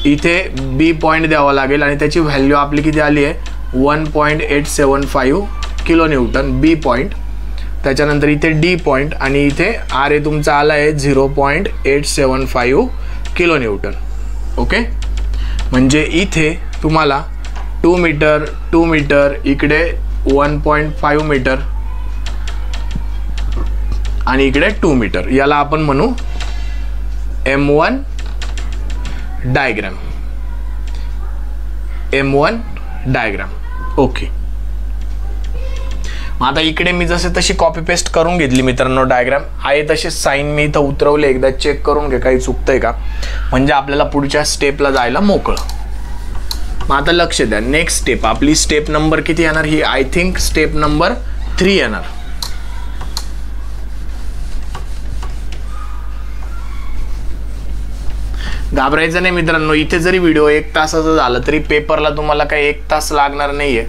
इथे B पॉइंट द्यावा लागेल आणि त्याची व्हॅल्यू आपली किती आली आहे 1.875 किलो न्यूटन B पॉइंट. त्याच्यानंतर इथे D पॉइंट आणि इथे RA तुमचा आला आहे 0.875 किलो न्यूटन. ओके. म्हणजे इथे तुम्हाला 2 मीटर 2 मीटर, इकडे 1.5 मीटर आणि इकडे 2 मीटर. याला आपण म्हणू M1 diagram. M1 diagram. Okay. आता इकडे मी जसे तशी कॉपी पेस्ट करून घेतली मित्रांनो डायग्राम. आहे तसे साईन मी इथं उतरवले. एकदा चेक करून घे काही चुकतंय का, म्हणजे आपल्याला पुढच्या स्टेपला जायला मोकळं. मग आता लक्ष द्या. नेक्स्ट स्टेप आपली स्टेप नंबर किती येणार, ही आय थिंक स्टेप नंबर 3 येणार. घाबरायचं नाही मित्रांनो. इथे जरी व्हिडिओ 1 तासाचा झाला तरी पेपरला तुम्हाला काही 1 तास लागणार नाहीये.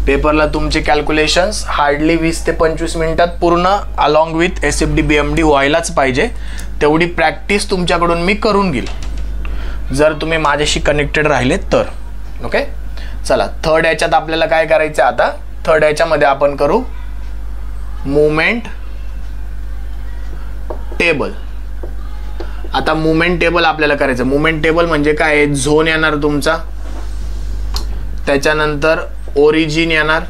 पेपरला तुमचे कॅल्क्युलेशन्स हार्डली 20 ते 25 मिनिटात पूर्ण अलॉंग विथ SFD BMD व्हायलाच पाहिजे. तेवढी प्रॅक्टिस तुमच्याकडून मी करून घेईल जर तुम्ही माझ्याशी कनेक्टेड राहिले तर. ओके. चला थर्ड याच्यात आपल्याला काय करायचं आता, थर्ड याच्यामध्ये आपण करू मुवमेंट टेबल. आता मुवमेंट टेबल आपल्याला करायचं. मुवमेंट टेबल म्हणजे काय, झोन येणार तुमचा, त्याच्यानंतर ओरिजिन येणार,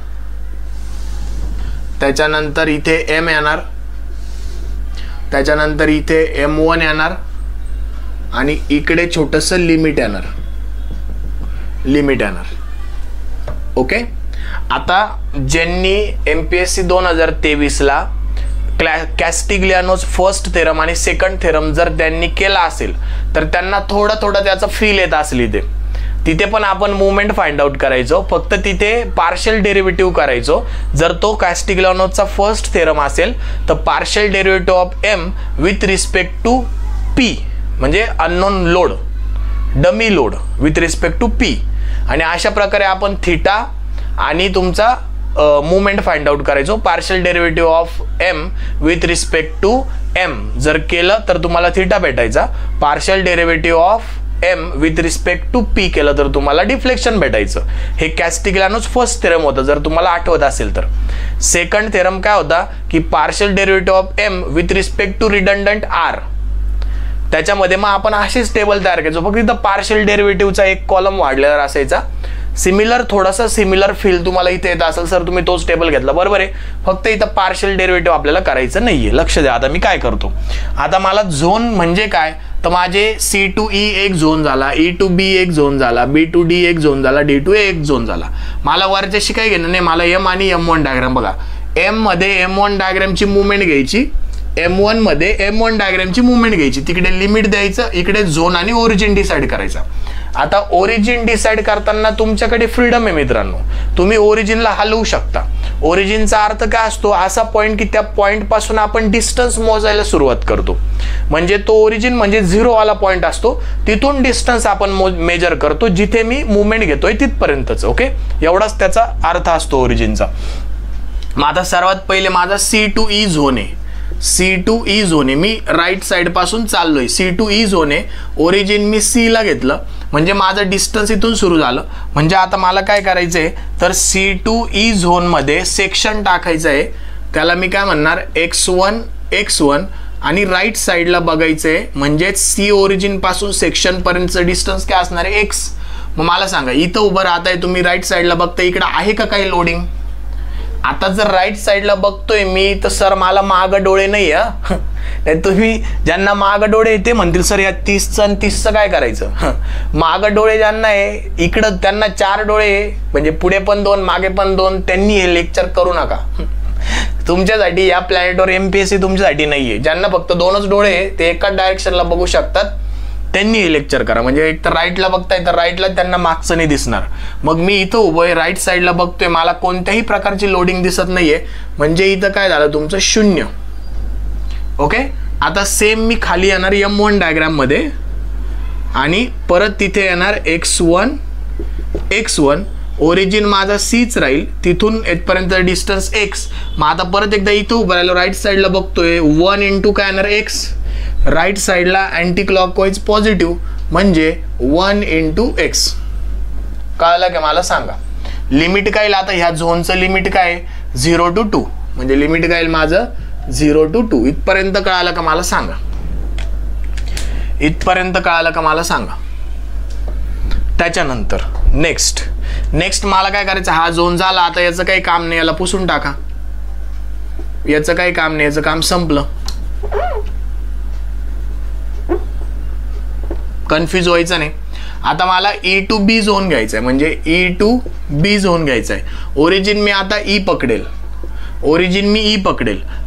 त्याच्यानंतर इथे M येणार, त्याच्यानंतर इथे M1 येणार आणि इकडे छोटंसं लिमिट येणार. ओके. आता ज्यांनी MPSC 2023ला कॅस्टिग्लियानोज फर्स्ट थेरम आणि सेकंड थेरम जर त्यांनी केला असेल तर त्यांना थोडा त्याचा फील येत असली तिथे पण आपण मुवमेंट फाइंड आउट करायचो. फक्त तिथे पार्शियल डेरिव्हेटिव्ह करायचो. जर तो कॅस्टिग्लियानोजचा फर्स्ट थेरम असेल तर partial derivative of M with respect to P, म्हणजे unknown load, dummy load with respect to P. आणि अशा प्रकारे आपण थिटा आणि तुमचा मुवमेंट फाइंड आउट करायचो. Partial derivative of M with respect to M जर केलं तर तुम्हाला थिटा भेटायचा. Partial derivative of M with respect to P केलं तर तुम्हाला डिफ्लेक्शन भेटायचं. हे कॅस्टिग्लियानोज फर्स्ट थेरम होतं जर तुम्हाला आठवत असेल तर. सेकंड थेरम काय होता की partial derivative of M with respect to redundant R. त्याच्यामध्ये मग आपण अशीच टेबल तयार करायचो, फक्त इथं पार्शियल डेरिव्हेटिव्हचा एक कॉलम वाढलेला असायचा. सिमिलर, थोडासा सिमिलर फील तुम्हाला इथे येत असेल सर तुम्ही तोच टेबल घेतला, बरोबर आहे. फक्त इथं पार्शियल डेरिव्हेटिव्ह आपल्याला करायचं नाहीये. लक्ष द्या. आता मी काय करतो, आता मला झोन म्हणजे काय तर माझे C to E एक झोन झाला, E to B एक झोन झाला, B to D एक झोन झाला, D to A एक झोन झाला. मला वरच्याशी काय घेणं नाही, मला M आणि M1 डायग्राम. बघा M मध्ये M1 डायग्रामची मुवमेंट घ्यायची, M1 मध्ये M1 डायग्रामची मुवमेंट घ्यायची. तिकडे लिमिट द्यायचं, इकडे झोन आणि ओरिजिन डिसाइड करायचा. आता ओरिजिन डिसाइड करताना तुमच्याकडे फ्रीडम आहे मित्रांनो. तुम्ही ओरिजिनला हलवू शकता. ओरिजिनचा अर्थ काय असतो, असा पॉइंट की त्या पॉइंट पासून आपण डिस्टन्स मोजायला सुरुवात करतो. म्हणजे तो ओरिजिन म्हणजे 0 वाला पॉइंट असतो, तिथून डिस्टन्स आपण मेजर करतो जिथे मी मुवमेंट घेतोय तिथपर्यंतच. ओके. एवढाच त्याचा अर्थ असतो ओरिजिनचा. मग आता सर्वात पहिले माझा C to E झोन आहे. C to E झोन आहे. मी राईट साइड पासून चाललोय. C to E झोन आहे. ओरिजिन मी C ला घेतलं म्हणजे माझं डिस्टन्स इथून सुरू झालं. म्हणजे आता मला काय करायचंय तर C to E झोन मध्ये सेक्शन टाकायचं आहे त्याला मी काय म्हणणार x1 आणि राईट साईडला बघायचंय म्हणजेच सी ओरिजिन पासून सेक्शन पर्यंतचं डिस्टन्स काय असणार आहे x. मग मला सांगा इथं उभं राहताय तुम्ही राईट साईडला बघताय इकडे आहे का काही लोडिंग. आता जर राईट साईडला बघतोय मी तर सर मला माग डोळे नाही आहे. तुम्ही ज्यांना माग डोळे ते म्हणतील सर या 30चं आणि 30चं काय करायचं. माग डोळे ज्यांना आहे इकडं त्यांना 4 डोळे म्हणजे पुढे पण 2 मागे पण 2 त्यांनी हे लेक्चर करू नका. तुमच्यासाठी या प्लॅनेटवर MPSC तुमच्यासाठी नाहीये. ज्यांना फक्त 2च डोळे ते एकाच डायरेक्शनला बघू शकतात त्यांनी हे लेक्चर करा. म्हणजे एक तर राईटला बघताय तर राईटला त्यांना मागचं नाही दिसणार. मग मी इथं उभं आहे राईट साईडला बघतोय मला कोणत्याही प्रकारची लोडिंग दिसत नाहीये म्हणजे इथं काय झालं तुमचं 0. ओके. आता सेम मी खाली येणार M1 डायग्राम मध्ये आणि परत तिथे येणार x1 ओरिजिन माझा Cच राहील तिथून इथपर्यंत डिस्टन्स x. मग आता परत एकदा इथं उभं राहिलो राईट साईडला बघतोय 1 इंटू काय येणार x. राईट साईडला अँटी क्लॉकवाईज पॉझिटिव्ह म्हणजे 1 इंटू x. कळलं का मला सांगा. लिमिट काय आता ह्या झोनचं लिमिट काय 0 to 2 म्हणजे लिमिट काय माझं 0 to 2. इथपर्यंत कळालं का मला सांगा. इथपर्यंत कळालं का मला सांगा. त्याच्यानंतर नेक्स्ट मला काय करायचं हा झोन झाला. आता याचं काही काम नाही याला पुसून टाका. याचं काही काम नाही याचं काम संपलं. कन्फ्यूज व्हायचं नाही. आता मला E to B झोन घ्यायचा आहे म्हणजे E to B झोन घ्यायचा आहे. ओरिजिन मी आता E पकडेल.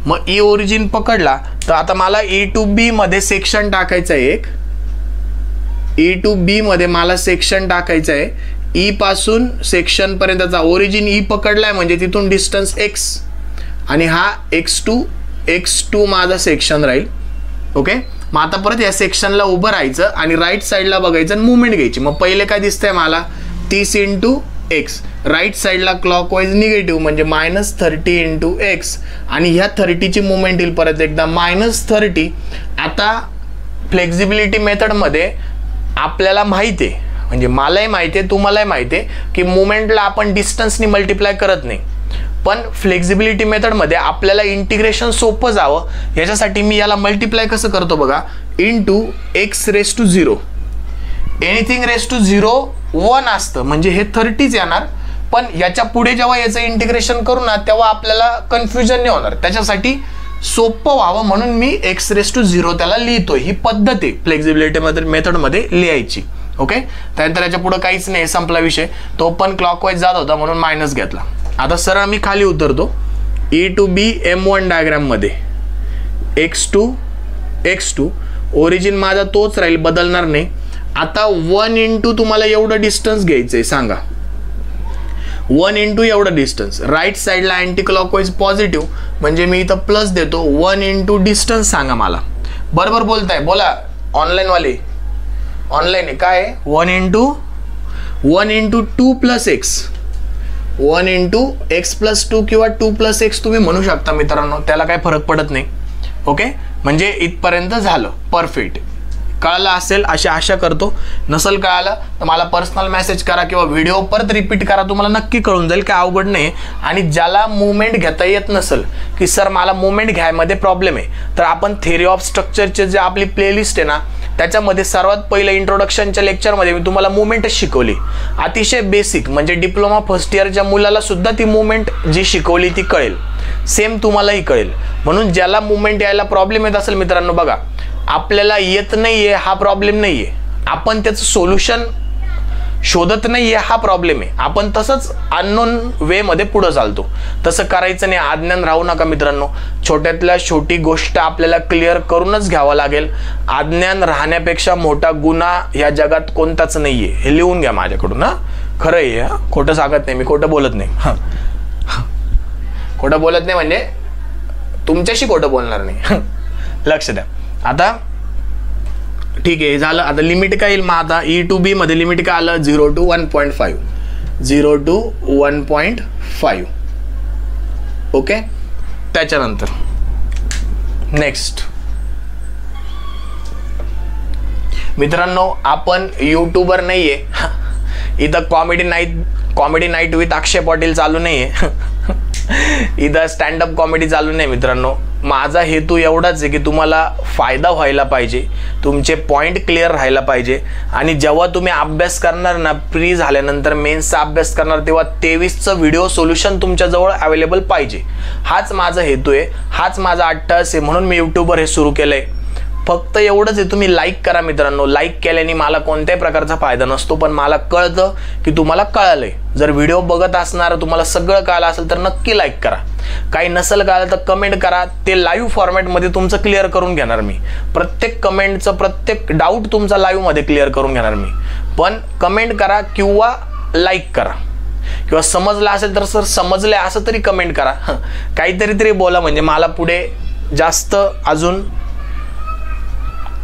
मग E ओरिजिन पकडला तर आता मला E to B मध्ये सेक्शन टाकायचं आहे एक. E to B मध्ये मला सेक्शन टाकायचं आहे. E पासून सेक्शन पर्यंतचा ओरिजिन E पकडलाय म्हणजे तिथून डिस्टन्स x आणि हा x2 माझा सेक्शन राहील. ओके. मग आता परत या सेक्शनला उभं राहायचं आणि राईट साईडला बघायचं आणि मुवमेंट घ्यायची. मग पहिले काय दिसतंय मला 30 इंटू x. राईट साईडला क्लॉकवाईज निगेटिव्ह म्हणजे -30 इंटू x आणि ह्या 30ची मुवमेंट येईल परत एकदा -30. आता फ्लेक्झिबिलिटी मेथडमध्ये आपल्याला माहिती आहे म्हणजे मलाही माहिती आहे तुम्हालाही माहिती आहे की मुवमेंटला आपण डिस्टन्सनी मल्टिप्लाय करत नाही. पण फ्लेक्झिबिलिटी मेथडमध्ये आपल्याला इंटिग्रेशन सोपं जावं याच्यासाठी मी याला मल्टिप्लाय कसं करतो बघा into x raise to 0. Anything raise to 0 1 असतं म्हणजे हे 30च येणार. पण याच्या पुढे जेव्हा याचं इंटिग्रेशन करू ना तेव्हा आपल्याला कन्फ्युजन नाही होणार. त्याच्यासाठी सोपं व्हावं म्हणून मी x रेस टू 0 त्याला लिहितोय. ही पद्धत आहे फ्लेक्झिबिलिटी मेथडमध्ये लिहायची. ओके. त्यानंतर याच्या पुढे काहीच नाही संपला विषय. तो पण क्लॉकवाईज जात होता म्हणून मायनस घेतला. आता सरळ मी खाली उतरतो E to B M1 diagram मध्ये x2 ओरिजिन माझा तोच राहील बदलणार नाही. आता 1 इंटू तुम्हाला एवढं डिस्टन्स घ्यायचंय सांगा. 1 इंटू एवढं डिस्टन्स राईट साईडला अँटी क्लॉकवाईज पॉझिटिव्ह म्हणजे मी इथं प्लस देतो 1 इंटू डिस्टन्स सांगा मला. बरोबर बोलताय बोला. ऑनलाईन वाले ऑनलाईन आहे काय 1 into 2 plus x 1 into x plus 2 किंवा 2 प्लस x तुम्ही म्हणू शकता मित्रांनो. त्याला काय फरक पडत नाही. ओके. म्हणजे इथपर्यंत झालं परफेक्ट. कळालं असेल अशी आशा करतो. नसेल कळालं तर मला पर्सनल मेसेज करा किंवा व्हिडिओ परत रिपीट करा. तुम्हाला नक्की कळून जाईल काय अवघड नाही. आणि ज्याला मुवमेंट घेता येत नसेल की सर मला मुवमेंट घ्यायमध्ये प्रॉब्लेम आहे तर आपण थेरी ऑफ स्ट्रक्चरचे जे आपली प्लेलिस्ट आहे ना त्याच्यामध्ये सर्वात पहिलं इंट्रोडक्शनच्या लेक्चरमध्ये मी तुम्हाला मुवमेंटच शिकवली. अतिशय बेसिक म्हणजे डिप्लोमा फर्स्ट इयरच्या मुलाला सुद्धा ती मुवमेंट जी शिकवली ती कळेल. सेम तुम्हालाही कळेल. म्हणून ज्याला मुवमेंट यायला प्रॉब्लेम येत असेल मित्रांनो बघा आपल्याला येत नाहीये हा प्रॉब्लेम नाहीये. आपण त्याचं सोल्युशन शोधत नाहीये हा प्रॉब्लेम आहे. आपण तसंच अननोन वे मध्ये पुढे चालतो. तसं करायचं नाही. अज्ञान राहू नका मित्रांनो. छोट्यातल्या छोटी गोष्ट आपल्याला क्लिअर करूनच घ्यावं लागेल. अज्ञान राहण्यापेक्षा मोठा गुन्हा या जगात कोणताच नाहीये. हे लिहून घ्या माझ्याकडून. खरं आहे. खोटं सांगत नाही मी. खोटं बोलत नाही. खोटं बोलत नाही म्हणजे तुमच्याशी खोटं बोलणार नाही. लक्ष द्या. आता ठीक आहे झालं. आता लिमिट काय येईल मग आता E to B मध्ये लिमिट काय आलं 0 to 1.5 0 to 1.5. ओके. त्याच्यानंतर नेक्स्ट मित्रांनो आपण यूट्यूबर नाहीये. इथं कॉमेडी नाईट विथ अक्षय पाटील चालू नाहीये. इथं स्टँडअप कॉमेडी चालू नाही मित्रांनो. माझा हेतू एवढाच आहे की तुम्हाला फायदा व्हायला पाहिजे, तुमचे पॉईंट क्लिअर राहायला पाहिजे. आणि जेव्हा तुम्ही अभ्यास करणार ना, प्री झाल्यानंतर मेन्सचा अभ्यास करणार, तेव्हा 23चं व्हिडिओ सोल्युशन तुमच्याजवळ अवेलेबल पाहिजे. हाच माझा हेतू आहे, हाच माझा अट्टास आहे. म्हणून मी यूट्यूबवर हे सुरू केलं आहे. फक्त एवढंच आहे, तुम्ही लाईक करा मित्रांनो. लाईक केल्याने मला कोणत्याही प्रकारचा फायदा नसतो, पण मला कळतं की तुम्हाला कळालंय. जर व्हिडिओ बघत असणार तुम्हाला सगळं कळलं असेल तर नक्की लाईक करा. काही नसेल कळलं तर कमेंट करा. ते लाईव्ह फॉर्मॅटमध्ये तुमचं क्लिअर करून घेणार मी. प्रत्येक कमेंटचं प्रत्येक डाऊट तुमचा लाईव्हमध्ये क्लिअर करून घेणार मी. पण कमेंट करा किंवा लाईक करा, किंवा समजलं असेल तर सर समजले असं तरी कमेंट करा. काहीतरी बोला, म्हणजे मला पुढे जास्त अजून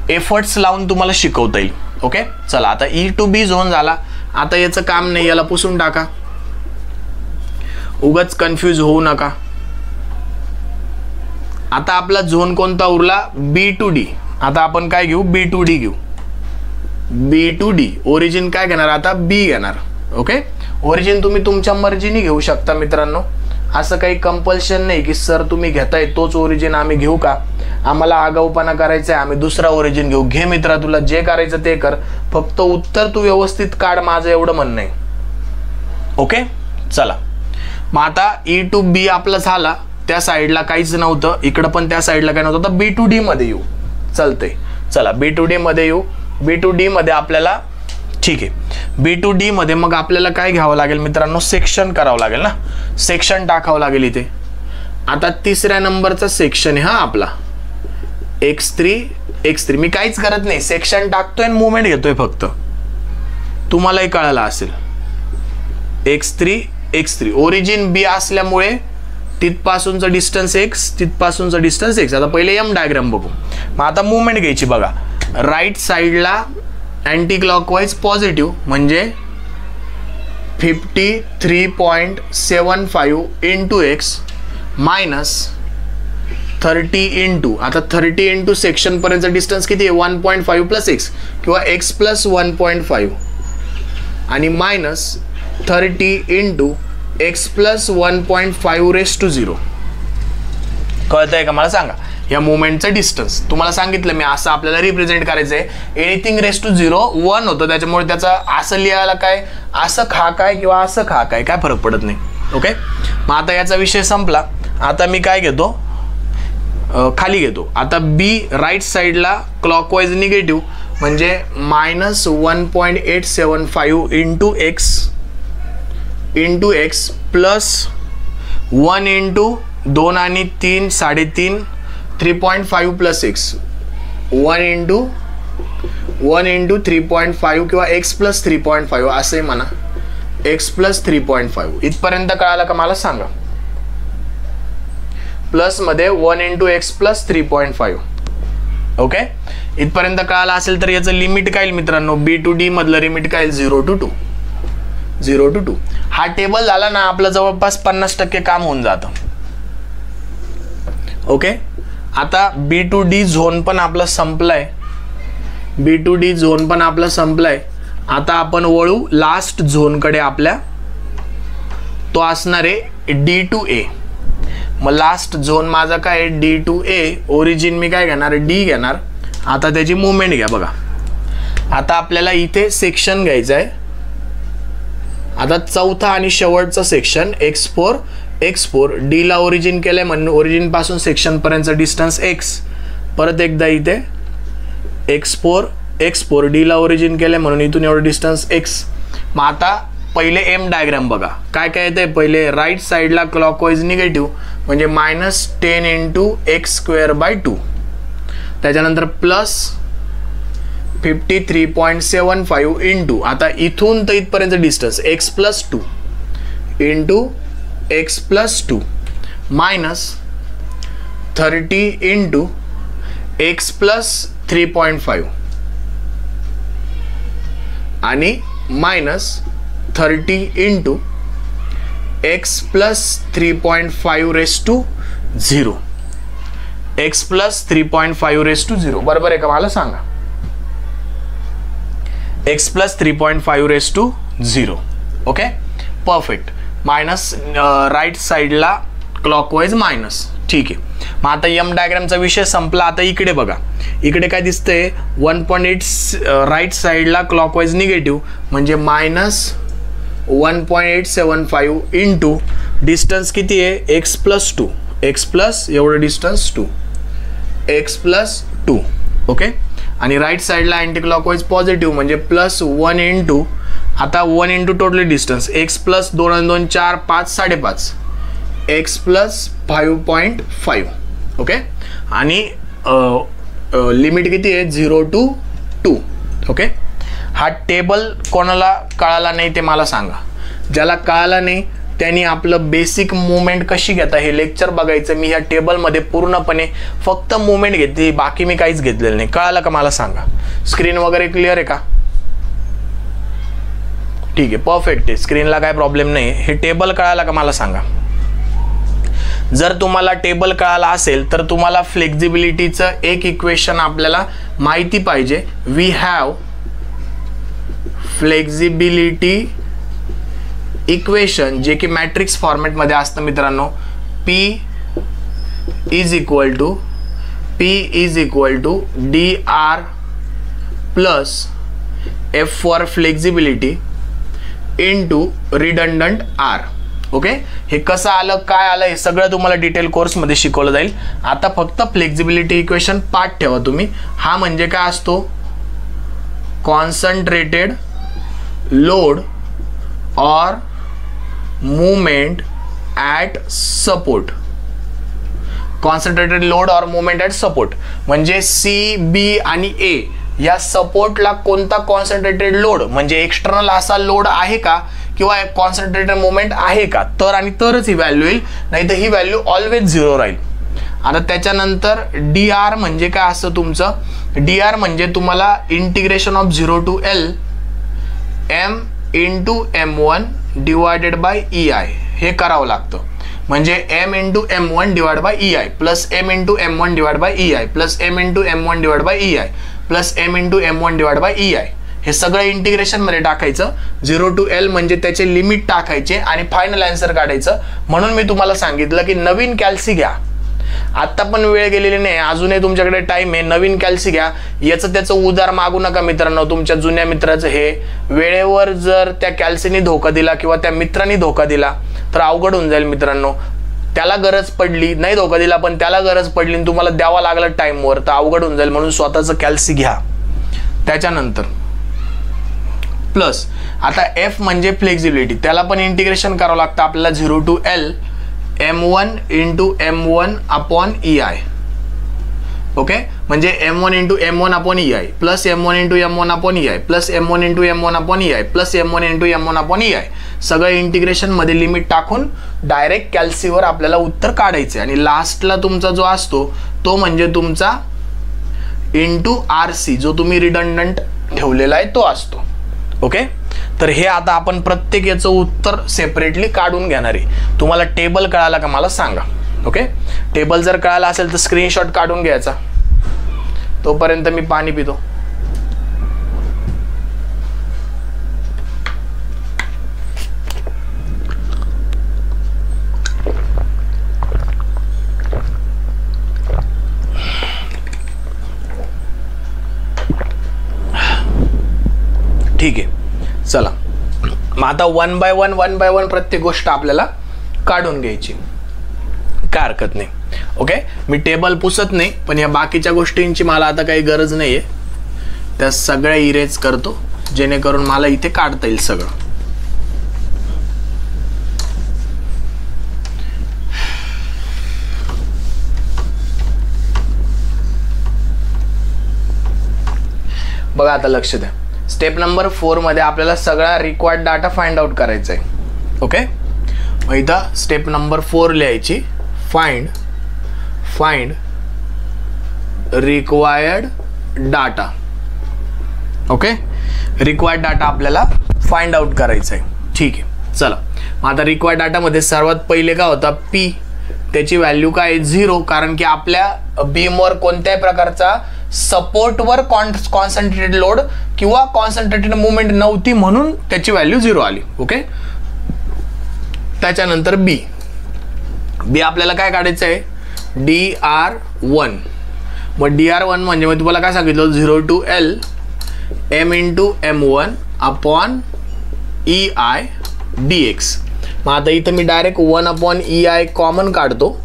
एफर्ट्स लावून तुम्हाला शिकवता येईल. ओके, चला आता E2B झोन झाला. आता याचं काम नाही, याला पुसून टाका. उगाच कन्फ्यूज होऊ नका. आता आपला झोन कोणता उरला? B2D. आता आपण काय घेऊ? B2D घेऊ. B2D ओरिजिन काय घेणार? आता B घेणार. ओके, ओरिजिन तुम्ही तुमच्या मर्जीने घेऊ शकता मित्रांनो. असं काही कंपल्शन नाही की सर तुम्ही घेताय तोच ओरिजिन आम्ही घेऊ का, आम्हाला आगाऊपणा करायचा आहे आम्ही दुसरा ओरिजिन घेऊ. घे मित्रा, तुला जे करायचं ते कर, फक्त उत्तर तू व्यवस्थित काढ, माझं एवढं म्हणणं आहे. ओके, चला मग आता E2B आपला झाला. त्या साईडला काहीच नव्हतं, इकडं पण त्या साईडला काय नव्हतं. तर B2D मध्ये येऊ. चालतंय, चला B2D मध्ये येऊ. B2D मध्ये आपल्याला ठीक आहे. B2D मध्ये मग आपल्याला काय घ्यावं लागेल मित्रांनो? सेक्शन करावं लागेल ना, सेक्शन टाकावं लागेल इथे. आता तिसऱ्या नंबरचा सेक्शन आहे हा आपला X3. मी काहीच करत नाही, सेक्शन टाकतोय आणि मुवमेंट घेतोय फक्त. तुम्हालाही कळालं असेल. X3 ओरिजिन B असल्यामुळे तिथपासूनचं डिस्टन्स X, तिथपासूनचं डिस्टन्स X. आता पहिले M डायग्राम बघू. मग आता मुवमेंट घ्यायची बघा. राईट साईडला अँटी क्लॉकवाईज पॉझिटिव्ह म्हणजे 53.75 इंटू X मायनस 30 इंटू, आता 30 इंटू सेक्शन पर्यंत डिस्टन्स किती आहे? 1.5 प्लस X किंवा X प्लस 1.5 आणि minus 30 into X plus 1.5 raise to 0. कळतंय का मला सांगा? या मुवमेंटचं डिस्टन्स तुम्हाला सांगितलं मी, असं आपल्याला रिप्रेझेंट करायचं आहे. एनिथिंग रेस टू 0 1 होतं, त्याच्यामुळे त्याचा असं लिहायला काय, असं खा काय किंवा असं खा काय फरक पडत नाही. ओके, मग आता याचा विषय संपला. आता मी काय घेतो? खाली घेतो. आता B राईट साईडला क्लॉकवाईज निगेटिव्ह म्हणजे minus 1.875 into x plus 1 into 2 आणि 3 3.5 3.5 प्लस X 1 इंटू 3.5 किंवा X प्लस 3.5 असे म्हणा. X प्लस 3.5 इथपर्यंत कळालं का मला सांगा? प्लस मध्ये 1 इंटू X प्लस 3.5. ओके, इथपर्यंत कळालं असेल तर याचं लिमिट काय मित्रांनो? B2D मधलं लिमिट काय? 0 to 2. हा टेबल झाला ना आपलं जवळपास 50% काम होऊन जातं. ओके, आता B2D झोन पण आपला संपलाय. आता आपण वळू लास्ट झोनकडे आपल्या. तो असणार आहे D2A. मग लास्ट झोन माझा काय आहे? D2A. ओरिजिन मी काय घेणार? D घेणार. आता त्याची मुवमेंट घ्या बघा. आता आपल्याला इथे सेक्शन घ्यायचं आहे. आता चौथा आणि शेवटचा सेक्शन X4 D ला ओरिजिन केलंय म्हणून ओरिजिन पासून सेक्शन पर्यंत डिस्टन्स X. परत एकदा इथे X4 D ला ओरिजिन केलंय म्हणून इथून एवढं डिस्टन्स X. मग आता पहिले M डायग्राम बघा. काय काय येते? पहिले राईट साईडला क्लॉकवाईज निगेटिव्ह म्हणजे मायनस 10 इंटू x²/2. त्याच्यानंतर प्लस 53.75 इंटू, आता इथून तर इथपर्यंत distance X plus 2 into X plus 2 minus 30 into X plus 3.5 आणि minus 30 into X plus 3.5 raise to 0. X plus 3.5 raise to 0 बरोबर आहे का? मला सांगा. X plus 3.5 raise to 0. Okay, perfect. Minus right साईडला क्लॉकवाईज मायनस. ठीक आहे. मग आता एम डायग्रामचा विषय संपला. आता इकडे बघा, इकडे काय दिसतंय 1.8 राईट साईडला क्लॉकवाईज निगेटिव्ह म्हणजे -1.875 इंटू डिस्टन्स किती आहे x+2, x+ एवढं डिस्टन्स 2, x+2. ओके. आणि राईट साईडला अँटी क्लॉकवाईज पॉझिटिव्ह म्हणजे +1 इंटू, आता 1 इंटू टोटली डिस्टन्स x+2 आणि 2 4 5 5.5 x+5.5. ओके. आणि लिमिट किती आहे 0 to 2. ओके. हा टेबल कोणाला कळाला नाही ते मला सांगा. ज्याला कळाला नाही त्यांनी आपलं बेसिक मुवमेंट कशी घेता हे लेक्चर बघायचं. मी ह्या टेबलमध्ये पूर्णपणे फक्त मुवमेंट घेतली, बाकी मी काहीच घेतलेलं नाही. कळालं का मला सांगा. स्क्रीन वगैरे क्लिअर आहे का? ठीक आहे, परफेक्ट आहे. स्क्रीनला काय प्रॉब्लेम नाही. हे टेबल कळालं का मला सांगा. जर तुम्हाला टेबल कळाला असेल तर तुम्हाला फ्लेक्झिबिलिटीचं एक इक्वेशन आपल्याला माहिती पाहिजे. वी हॅव फ्लेक्झिबिलिटी इक्वेशन जे की मॅट्रिक्स फॉर्मॅटमध्ये असतं मित्रांनो. P is equal to dr plus F for flexibility into redundant R. ओके. हे कसं आलं काय आलं हे सगळं तुम्हाला डिटेल कोर्समध्ये शिकवलं जाईल. आता फक्त फ्लेक्झिबिलिटी इक्वेशन पाठ ठेवा तुम्ही. हा म्हणजे काय असतो, कॉन्सन्ट्रेटेड लोड और movement at support. Concentrated load और मूवमेंट ॲट सपोर्ट म्हणजे C, B आणि A या सपोर्टला कोणता कॉन्सन्ट्रेटेड लोड म्हणजे एक्सटर्नल असा लोड आहे का किंवा कॉन्सन्ट्रेटेड मूवमेंट आहे का, तर आणि तरच ही व्हॅल्यू येईल, नाही तर ही व्हॅल्यू ऑलवेज 0 राहील. आता त्याच्यानंतर dr म्हणजे काय असतं तुमचं. dr म्हणजे तुम्हाला integration of 0 to L m into m1 divided by EI हे करावं लागतं. म्हणजे m into m1 divide by EI plus m into m1 divide by EI plus m into m1 divide by EI plus m into m1 divide by EI हे सगळं इंटिग्रेशन मध्ये टाकायचं. 0 to L म्हणजे त्याचे लिमिट टाकायचे आणि फायनल आन्सर काढायचं. म्हणून मी तुम्हाला सांगितलं की नवीन कॅल्सी घ्या. आत्ता पण वेळ गेलेली नाही, अजूनही तुमच्याकडे टाइम आहे. नवीन कॅल्सी घ्या. याचं त्याचं उधार मागू नका मित्रांनो. तुमच्या जुन्या मित्राचं हे वेळेवर जर त्या कॅल्सीने धोका दिला किंवा त्या मित्रांनी धोका दिला तर अवघड होऊन जाईल मित्रांनो. त्याला गरज पडली, नाही धोका दिला पण त्याला गरज पडली आणि तुम्हाला द्यावा लागला टाइमवर तर अवघड होऊन जाईल. म्हणून स्वतःचं कॅल्सी घ्या. त्याच्यानंतर प्लस आता F म्हणजे फ्लेक्झिबिलिटी, त्याला पण इंटिग्रेशन करावं लागतं आपल्याला. 0 to L m1 into m1 upon EI. Okay. म्हणजे m1 into m1 upon EI plus m1 into m1 upon EI plus m1 into m1 upon EI plus m1 into m1 upon EI सगळं इंटिग्रेशन मध्ये लिमिट टाकून डायरेक्ट कॅल्सीवर आपल्याला उत्तर काढायचे. आणि लास्टला तुमचा जो असतो तो म्हणजे तुमचा इंटू RC जो तुम्ही रिडंडंट ठेवलेला आहे तो असतो. ओके. तर हे आता आपण प्रत्येक याचं उत्तर सेपरेटली काढून घेणार आहे. तुम्हाला टेबल कळाला का मला सांगा. ओके. टेबल जर कळाला असेल तर स्क्रीनशॉट काढून घ्यायचा. तोपर्यंत मी पाणी पितो. ठीक आहे. चला मग आता वन बाय वन प्रत्येक गोष्ट आपल्याला काढून घ्यायची. काय हरकत नाही. ओके. मी टेबल पुसत नाही पण या बाकीच्या गोष्टींची मला आता काही गरज नाही आहे. त्या सगळ्या इरेज करतो जेणेकरून मला इथे काढता येईल सगळं. बघा आता लक्ष द्या. स्टेप नंबर 4 मध्ये आपल्याला सगळा रिक्वायर्ड डाटा फाइंड आउट करायचा आहे. ओके. मग इथं स्टेप नंबर 4 लिहायची. Find required data. Okay. Required data आपल्याला फाइंड आउट करायचा आहे. ठीक आहे. चला मग आता रिक्वायर्ड डाटामध्ये सर्वात पहिले काय होता P, त्याची व्हॅल्यू काय आहे 0, कारण की आपल्या बीमवर कोणत्याही प्रकारचा सपोर्टवर कॉन्सन्ट्रेटेड लोड किंवा कॉन्सन्ट्रेटेड मूवमेंट नव्हती म्हणून त्याची व्हॅल्यू 0 आली. ओके. त्याच्यानंतर B बी आपल्याला काय काढायचं आहे dr1. मग dr1 म्हणजे मी तुम्हाला काय सांगितलं 0 to l m into m1 upon ei dx. मग आता इथं मी डायरेक्ट 1 अपॉन ei कॉमन काढतो.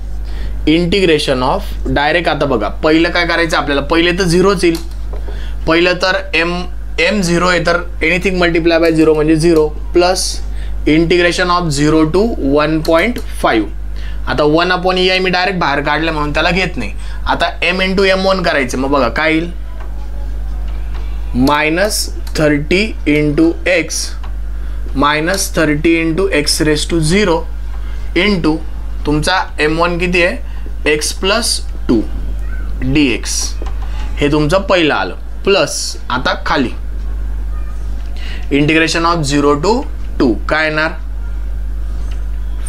इंटिग्रेशन ऑफ डायरेक्ट आता बघा पहिलं काय करायचं आपल्याला, पहिले तर 0च येईल. पहिलं तर m 0 आहे तर एनिथिंग मल्टिप्लाय बाय 0 म्हणजे 0 प्लस इंटिग्रेशन ऑफ 0 to 1.5. आता 1 अपॉन ei मी डायरेक्ट बाहेर काढलं म्हणून त्याला घेत नाही. आता m इंटू m1 करायचं. मग बघा काय येईल -30 into x -30 into x raise to 0 into तुमचा m1 किती आहे x प्लस 2 dx. हे तुमचं पहिलं आलं. प्लस आता खाली इंटिग्रेशन ऑफ 0 to 2 काय येणार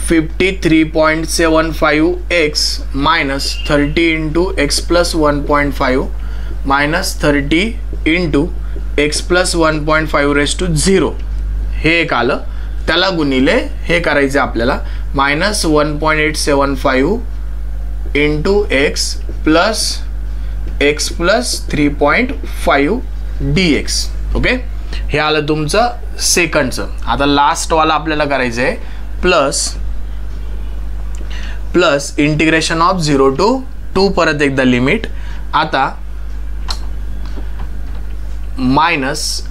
53.75 x minus 30 into x plus 1.5 minus 30 into x plus 1.5 raise to 0. हे एक आलं. त्याला गुणिले हे करायचं आपल्याला -1.875 into x plus 3.5 dx. Okay, हे आलं तुमचं सेकंडचं. आता लास्टवाला आपल्याला करायचं आहे प्लस इंटिग्रेशन ऑफ 0 to 2 परत एकदा लिमिट. आता मायनस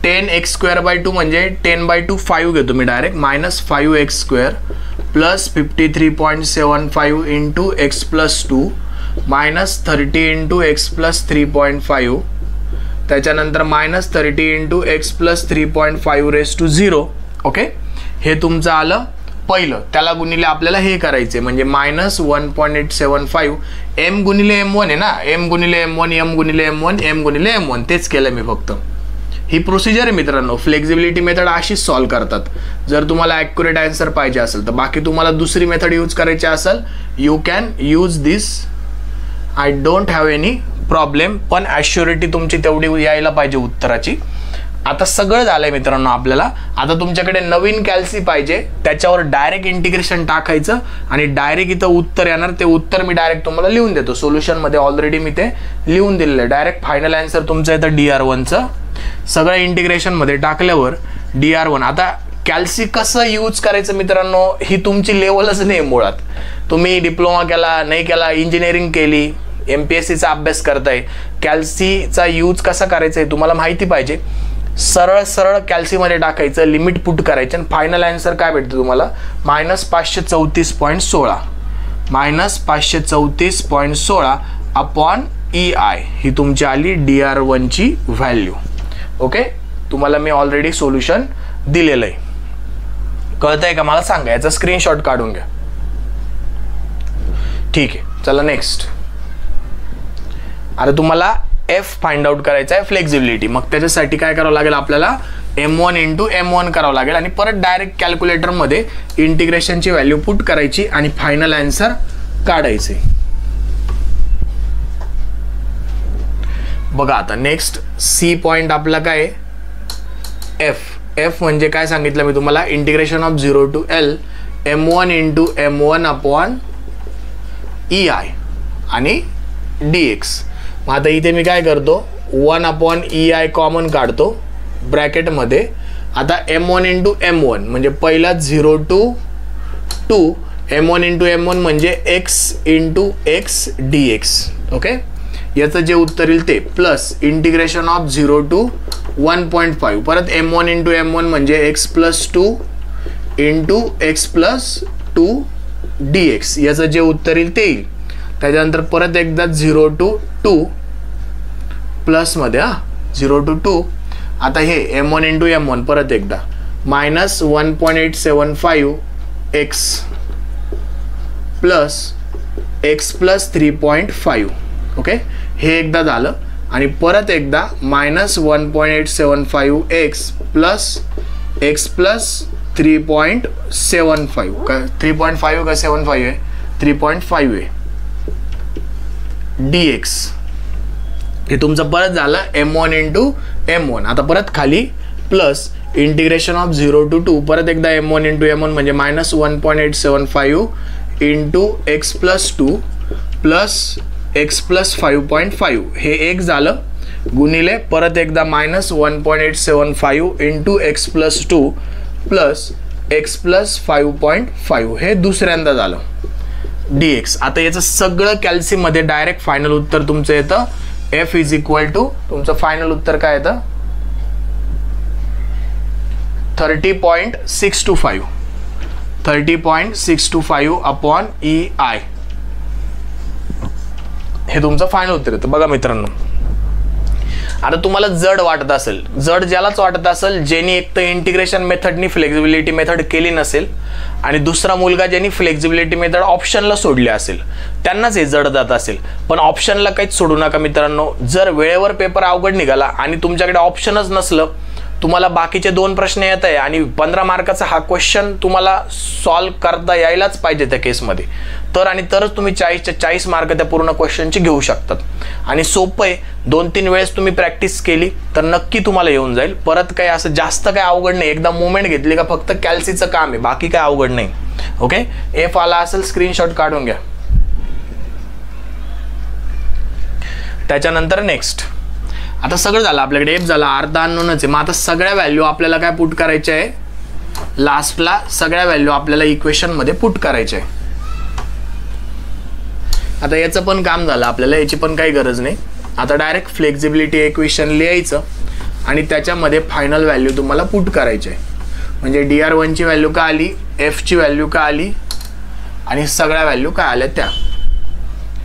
10x²/2 म्हणजे 10/2 5 घेतो मी direct -5x² plus 53.75 into x plus 2 minus 30 into x plus 3.5 त्याच्यानंतर -30 into x plus 3.5 raise to 0. Okay, हे तुमचं आलं पहिलं. त्याला गुणिले आपल्याला हे करायचे म्हणजे -1.875 m गुणिले m1 आहे ना, m गुणिले m1 m गुणिले m1 m गुणिले m1 तेच केलं मी फक्त. ही प्रोसिजर आहे मित्रांनो. फ्लेक्झिबिलिटी मेथड अशीच सॉल्व करतात. जर तुम्हाला ॲक्युरेट आन्सर पाहिजे असेल तर. बाकी तुम्हाला दुसरी मेथड यूज करायची असेल you can use this. I don't have any problem. पण ॲश्युरिटी तुमची तेवढी यायला पाहिजे उत्तराची. आता सगळं झालंय मित्रांनो आपल्याला. आता तुमच्याकडे नवीन कॅल्सी पाहिजे, त्याच्यावर डायरेक्ट इंटिग्रेशन टाकायचं आणि डायरेक्ट इथं उत्तर येणार. ते उत्तर मी डायरेक्ट तुम्हाला लिहून देतो. सोल्युशनमध्ये ऑलरेडी मी ते लिहून दिलेलं आहे. डायरेक्ट फायनल आन्सर तुमचं येतं dr1चं. सगळं इंटिग्रेशनमध्ये टाकल्यावर dr1. आता कॅल्सी कसं यूज करायचं मित्रांनो ही तुमची लेवलच नाही मुळात. तुम्ही डिप्लोमा केला नाही केला, इंजिनिअरिंग केली, MPSCचा अभ्यास करताय, कॅल्सीचा यूज कसा करायचा आहे तुम्हाला माहिती पाहिजे. सरळ सरळ कॅल्सीमध्ये टाकायचं, लिमिट पुट करायचं आणि फायनल आन्सर काय भेटतं तुम्हाला -534.16 -534.16 अपॉन ei. ही तुमची आली dr1ची व्हॅल्यू. ओके, तुम्हाला मी ऑलरेडी सोल्युशन दिलेलं आहे. कळतंय का मला सांगा. याचा स्क्रीनशॉट काढून घ्या. ठीक आहे, चला नेक्स्ट. आता तुम्हाला f फाइंड आउट करायचा आहे फ्लेक्झिबिलिटी. मग त्याच्यासाठी काय करावं लागेल आपल्याला m1 इंटू m1 करावं लागेल आणि परत डायरेक्ट कॅल्क्युलेटरमध्ये इंटिग्रेशनची व्हॅल्यू पुट करायची आणि फायनल आन्सर काढायचे. बघा आता नेक्स्ट सी पॉइंट आपला काय f म्हणजे काय सांगितलं मी तुम्हाला integration of 0 to l m1 into m1 upon ei आणि dx. मग आता इथे मी काय करतो 1 अपॉन ei कॉमन काढतो ब्रॅकेटमध्ये. आता m1 इंटू m1 म्हणजे पहिला 0 to 2 m1 इंटू m1 म्हणजे x into x dx. Okay, याचं जे उत्तर येईल ते प्लस इंटिग्रेशन ऑफ 0 to 1.5 परत m1 इंटू m1 म्हणजे x plus 2 into x plus 2 dx. याचं जे उत्तर येईल ते येईल. त्याच्यानंतर परत एकदा 0 to 2 प्लसमध्ये 0 to 2. आता हे m1 इंटू m1 परत एकदा -1.875 x plus x plus 3.5. Okay, हे एकदा झालं आणि परत एकदा -1.875 x प्लस x प्लस 3.75 का 3.5 का 75 आहे 3.5 आहे dx. हे तुमचं परत झालं m1 इंटू m1. आता परत खाली प्लस इंटिग्रेशन ऑफ 0 to 2 परत एकदा m1 इंटू m1 म्हणजे -1.875 into x plus 2 plus x plus 5.5 हे एक झालं, गुणिले परत एकदा minus 1.875 into x plus 2 plus x plus 5.5 हे दुसऱ्यांदा झालं dx. आता याचं सगळं कॅल्सीमध्ये डायरेक्ट फायनल उत्तर तुमचं येतं f इज इक्वल टू, तुमचं फायनल उत्तर काय येतं 30.625 30.625 अपॉन EI हे तुमचं फायनल उत्तर येतं. बघा मित्रांनो, आता तुम्हाला जड वाटत असेल, जड ज्यालाच वाटत असेल ज्यांनी एक तर इंटिग्रेशन मेथडनी फ्लेक्झिबिलिटी मेथड केली नसेल आणि दुसरा मुलगा ज्यांनी फ्लेक्झिबिलिटी मेथड ऑप्शनला सोडली असेल त्यांनाच हे जड जात असेल. पण ऑप्शनला काहीच सोडू नका मित्रांनो. जर वेळेवर पेपर अवघड निघाला आणि तुमच्याकडे ऑप्शनच नसलं, तुम्हाला बाकीचे 2 प्रश्न येत आहे आणि 15 मार्काचा हा क्वेश्चन तुम्हाला सॉल्व्ह करता यायलाच पाहिजे त्या केसमध्ये, तरच तुम्ही 40च्या 40 मार्क त्या पूर्ण क्वेश्चनचे घेऊ शकतात. आणि सोपं आहे, 2-3 वेळेस तुम्ही प्रॅक्टिस केली तर नक्की तुम्हाला येऊन जाईल. परत काही असं जास्त काही अवघड नाही, एकदा मुवमेंट घेतली का फक्त कॅल्सीचं काम आहे, बाकी काय अवघड नाही. ओके, एफ आला असेल स्क्रीनशॉट काढून घ्या. त्याच्यानंतर नेक्स्ट, आता सगळं झालं आपल्याकडे, एफ झाला, अर्धा अननोनच आहे. मग आता सगळ्या व्हॅल्यू आपल्याला काय पुट करायचे आहे, लास्टला सगळ्या व्हॅल्यू आपल्याला इक्वेशन मध्ये पुट करायचे आहे. आता याचं पण काम झालं आपल्याला, याची पण काही गरज नाही. आता डायरेक्ट फ्लेक्झिबिलिटी इक्वेशन लिहायचं आणि त्याच्यामध्ये फायनल व्हॅल्यू तुम्हाला पुट करायचे आहे. म्हणजे DR1 ची व्हॅल्यू काय आली, एफ ची व्हॅल्यू काय आली आणि सगळ्या व्हॅल्यू काय आल्या त्या,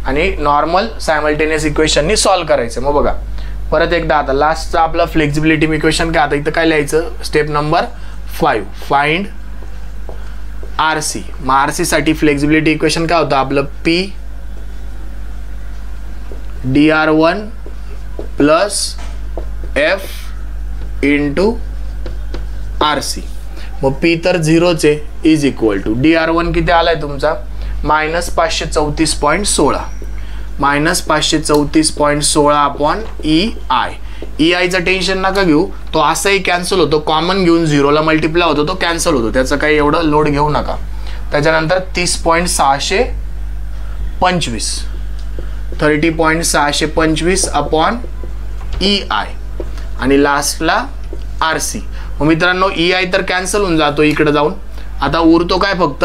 आणि नॉर्मल सायमल्टेनियस इक्वेशननी सॉल्व्ह करायचं. मग बघा परत एकदा, आता लास्टचं आपलं फ्लेक्झिबिलिटी इक्वेशन काय, आता इथं काय लिहायचं, स्टेप नंबर 5 फाइंड RC. मग RC साठी फ्लेक्झिबिलिटी इक्वेशन काय होतं आपलं, P DR1 plus F into RC. मग P तर 0च आहे, इज इक्वल टू DR1 किती आलाय तुमचा मायनस 534.16 मायनस 534.16 अपॉन EI. EIचं टेन्शन नका घेऊ, तो असाही कॅन्सल होतो, कॉमन घेऊन 0ला मल्टिप्लाय होतो, तो कॅन्सल होतो, त्याचं काही एवढं लोड घेऊ नका. त्याच्यानंतर 30.625 30.625 अपॉन EI आणि लास्टला RC. मग मित्रांनो EI तर कॅन्सल होऊन जातो इकडे जाऊन, आता उरतो काय फक्त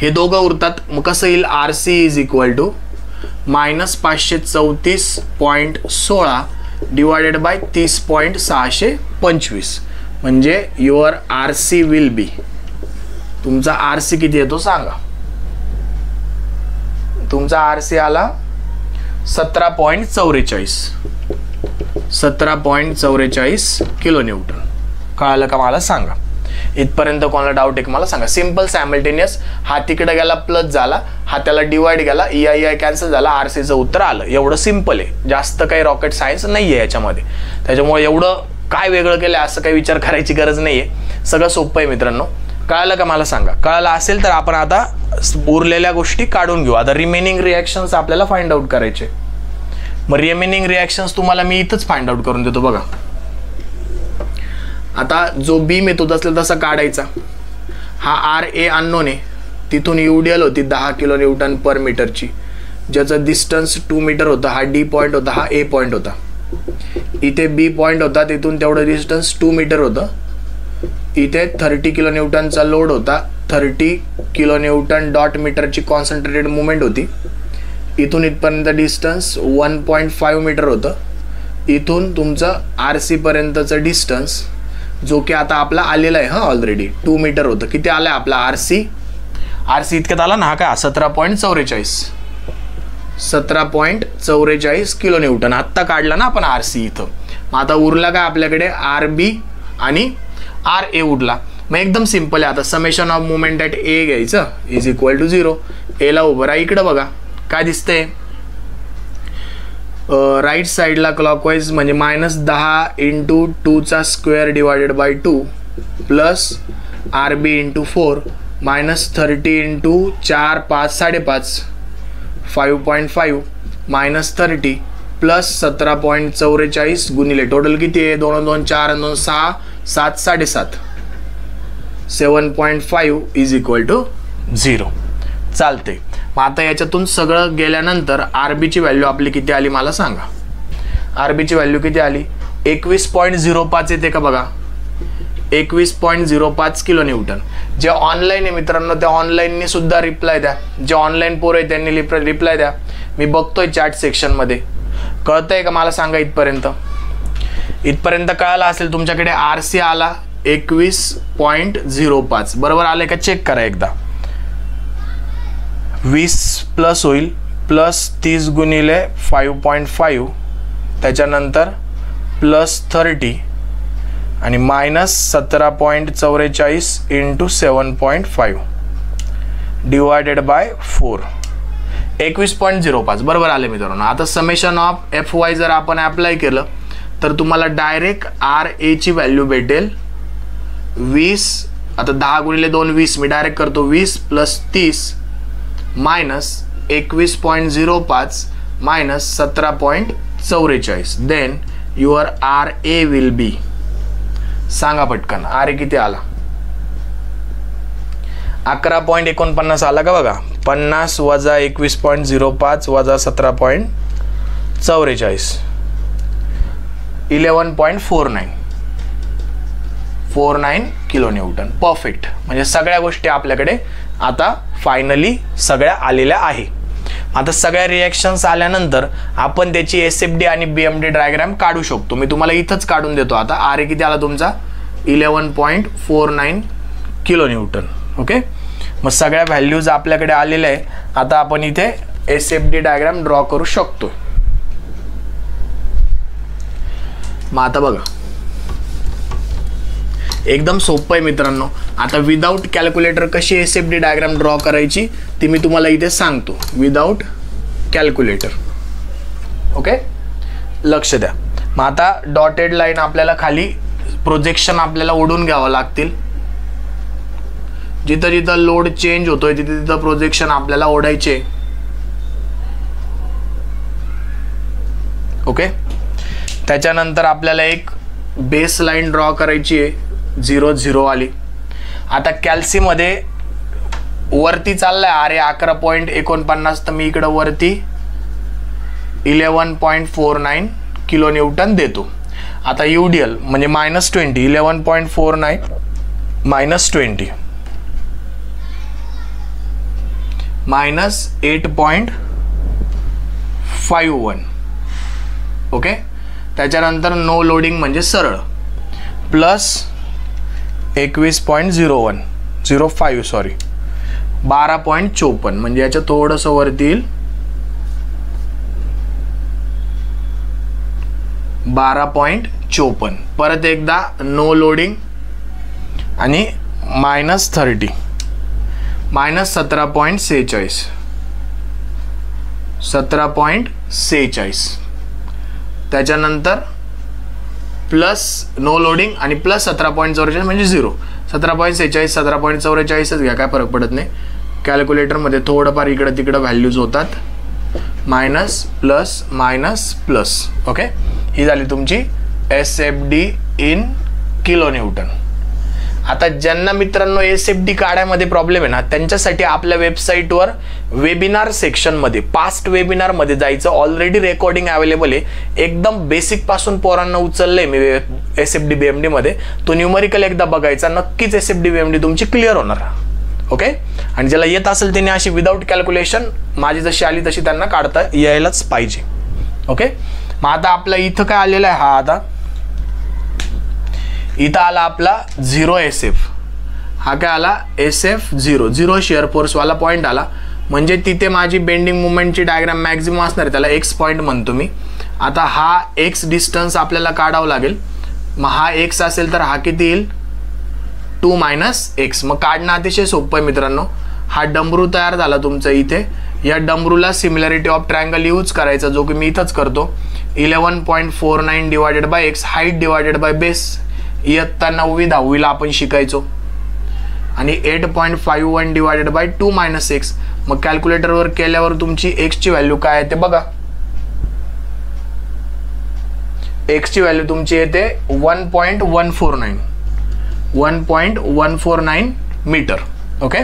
हे दोघं उरतात. मग कसं येईल, RC is equal to minus 534.16 divided by 30.625 म्हणजे युअर RC विल बी, तुमचा RC किती येतो सांगा. तुमचा RC आला 17.44 किलो न्यूटन. कळालं का मला सांगा. इथपर्यंत कोणाला डाऊट आहे मला सांगा. सिंपल सायमल्टेनियस, हा तिकडे गेला प्लस झाला, हा त्याला डिवाइड गेला, EI कॅन्सल झाला, RCचं उत्तर आलं. एवढं सिंपल आहे, जास्त काही रॉकेट सायन्स नाही आहे याच्यामध्ये. त्याच्यामुळे एवढं काय वेगळं केलं असं काही विचार करायची गरज नाही आहे, सगळं सोपं आहे मित्रांनो. कळालं का मला सांगा. कळालं असेल तर आपण आता उरलेल्या गोष्टी काढून घेऊ. आता रिमेनिंग रिॲक्शन्स आपल्याला फाइंड आउट करायचे. मग रिमेनिंग रिॲक्शन्स तुम्हाला मी इथंच फाइंड आउट करून देतो. बघा आता जो बी मेथड असेल तसा काढायचा. हा RA अननोन आहे, तिथून UDL होती 10 किलो न्यूटन पर मीटरची, ज्याचं डिस्टन्स 2 मीटर होता. हा D पॉइंट होता, हा A पॉइंट होता. इथे B पॉइंट होता, तिथून तेवढं डिस्टन्स 2 मीटर होतं. इथे 30 किलो न्यूटनचा लोड होता, 30 किलो न्यूटन डॉट मीटरची कॉन्सन्ट्रेटेड मुवमेंट होती. इथून इथपर्यंत डिस्टन्स 1.5 मीटर होतं. इथून तुमचं RC पर्यंतचं डिस्टन्स जो की आता आपला आलेला आहे, ऑलरेडी 2 मीटर होतं. किती आलाय आपला RC इतक्यात आला ना, हा काय 17.44 किलो न्यूटन आत्ता काढला ना आपण RC इथं. मग आता उरला काय आपल्याकडे RB आणि RA उरला. मग एकदम सिंपल आहे. आता summation of movement at A घ्यायचं इज इक्वल टू 0. एला उभं राहा, इकडं बघा काय दिसतंय, राईट साईडला क्लॉकवाईज म्हणजे -10 इंटू 2चा square divided by 2 plus RB into 4 -30 into 4 5 5.5 5.5 -30 plus 17.44 गुणिले टोटल किती आहे, 2 2 4 2 6 7 7.5 7.5 इज इक्वल टू 0 चालते. मग आता याच्यातून सगळं गेल्यानंतर आरबीची व्हॅल्यू आपली किती आली मला सांगा. आरबीची व्हॅल्यू किती आली 21.05 येते का बघा. 21.05 किलो न्यूटन. जे ऑनलाईन आहे मित्रांनो त्या ऑनलाईननी सुद्धा रिप्लाय द्या. जे ऑनलाईन पोर आहे त्यांनी रिप्लाय द्या. मी बघतोय चॅट सेक्शनमध्ये. कळतंय का मला सांगा. इथपर्यंत कळालं असेल तुमच्याकडे. आरसी आला 21.05 बरोबर आले का चेक करा एकदा. 20 प्लस होईल प्लस 30 गुणिले 5.5 त्याच्यानंतर प्लस 30 आणि मायनस 17.44 इंटू 7.5 डिवायडेड बाय 4 21.05 बरोबर आले मित्रांनो. आता समेशन ऑफ FY जर आपण अप्लाय केलं तर तुम्हाला डायरेक्ट RA ची व्हॅल्यू भेटेल 20. आता 10 गुणिले 2 20 मी डायरेक्ट करतो 20 plus 30 minus 21.05 minus 17.44 then your RA will be. सांगा पटकन RA किती आला. 11.49 आला का बघा. 50 वजा 21.05 वजा 17.44 11.49 किलो न्यूटन. परफेक्ट. म्हणजे सगळ्या गोष्टी आपल्याकडे आता फायनली सगळ्या आलेल्या आहे. आता सगळ्या रिएक्शन्स आल्यानंतर आपण त्याची SFD आणि BMD डायग्राम काढू शकतो. मी तुम्हाला इथंच काढून देतो. आता RA किती आला तुमचा 11.49 किलो न्यूटन. ओके. मग सगळ्या व्हॅल्यूज आपल्याकडे आलेल्या आहे. आता आपण इथे SFD डायग्राम ड्रॉ करू शकतो. मग आता बघा एकदम सोपं आहे मित्रांनो. आता विदाउट कॅल्क्युलेटर कशी SFD डायग्राम ड्रॉ करायची ती मी तुम्हाला इथे सांगतो. Without calculator. ओके लक्ष द्या. मग आता डॉटेड लाईन आपल्याला खाली प्रोजेक्शन आपल्याला ओढून घ्यावं लागतील. जिथं जिथं लोड चेंज होतोय तिथे तिथं प्रोजेक्शन आपल्याला ओढायचे. ओके. त्याच्यानंतर आपल्याला एक बेस लाईन ड्रॉ करायची आहे 0 0 आली. आता कॅल्सीमध्ये वरती चाललाय RA 11.49 तर मी इकडं वरती 11.49 किलो न्यूटन देतो. आता UDL म्हणजे -20 11.49 -20 -8.51 ओके. त्याच्यानंतर नो लोडिंग म्हणजे सरळ प्लस 21.05 सॉरी 12.54 म्हणजे याच्या थोडंसं वरती येईल 12.54. परत एकदा नो लोडिंग आणि -30 -17.46 त्याच्यानंतर प्लस नो लोडिंग आणि प्लस 17.44 म्हणजे 0 17.46 17.44च घ्या काय फरक पडत नाही. कॅल्क्युलेटरमध्ये थोडंफार इकडं तिकडं व्हॅल्यूज होतात. Minus plus minus plus. Okay. ही झाली तुमची SFD इन किलो न्यूटन. आता ज्यांना मित्रांनो SFD काढायमध्ये प्रॉब्लेम आहे ना त्यांच्यासाठी आपल्या वेबसाईटवर वेबिनार सेक्शनमध्ये पास्ट वेबिनारमध्ये जायचं. ऑलरेडी रेकॉर्डिंग अवेलेबल आहे. एकदम बेसिक पासून पोरांना उचललंय मी SFD BMD मध्ये. तो न्यूमरिकल एकदा बघायचा. नक्कीच SFD BMD तुमची क्लिअर होणार. ओके. आणि ज्याला येत असेल त्याने अशी विदाउट कॅल्क्युलेशन माझी जशी आली तशी त्यांना काढता यायलाच पाहिजे. ओके. मग आता आपला इथं काय आलेला आहे. हा आता इथं आला आपला 0 SF. हा काय आला SF 0 शिअर फोर्स वाला पॉइंट आला. म्हणजे तिथे माझी बेंडिंग मुवमेंटची डायग्राम मॅक्झिमम असणार आहे. त्याला X पॉइंट म्हणतो मी. आता हा X डिस्टन्स आपल्याला काढावं लागेल. मग हा X असेल तर हा किती येईल 2 - X. मग काढणं अतिशय सोपं आहे मित्रांनो. हा डमरू तयार झाला तुमचा इथे. या डमरूला सिमिलॅरिटी ऑफ ट्रायंगल यूज करायचा जो की मी इथंच करतो. 11.49 divided by X height divided by base. इयत्ता 9वी 10वीला आपण शिकायचो. आणि 8.51 डिवायडेड बाय 2 - X. मग कॅल्क्युलेटरवर केल्यावर तुमची X ची व्हॅल्यू काय आहे ते बघा. X ची व्हॅल्यू तुमची येते 1.149 मीटर. ओके.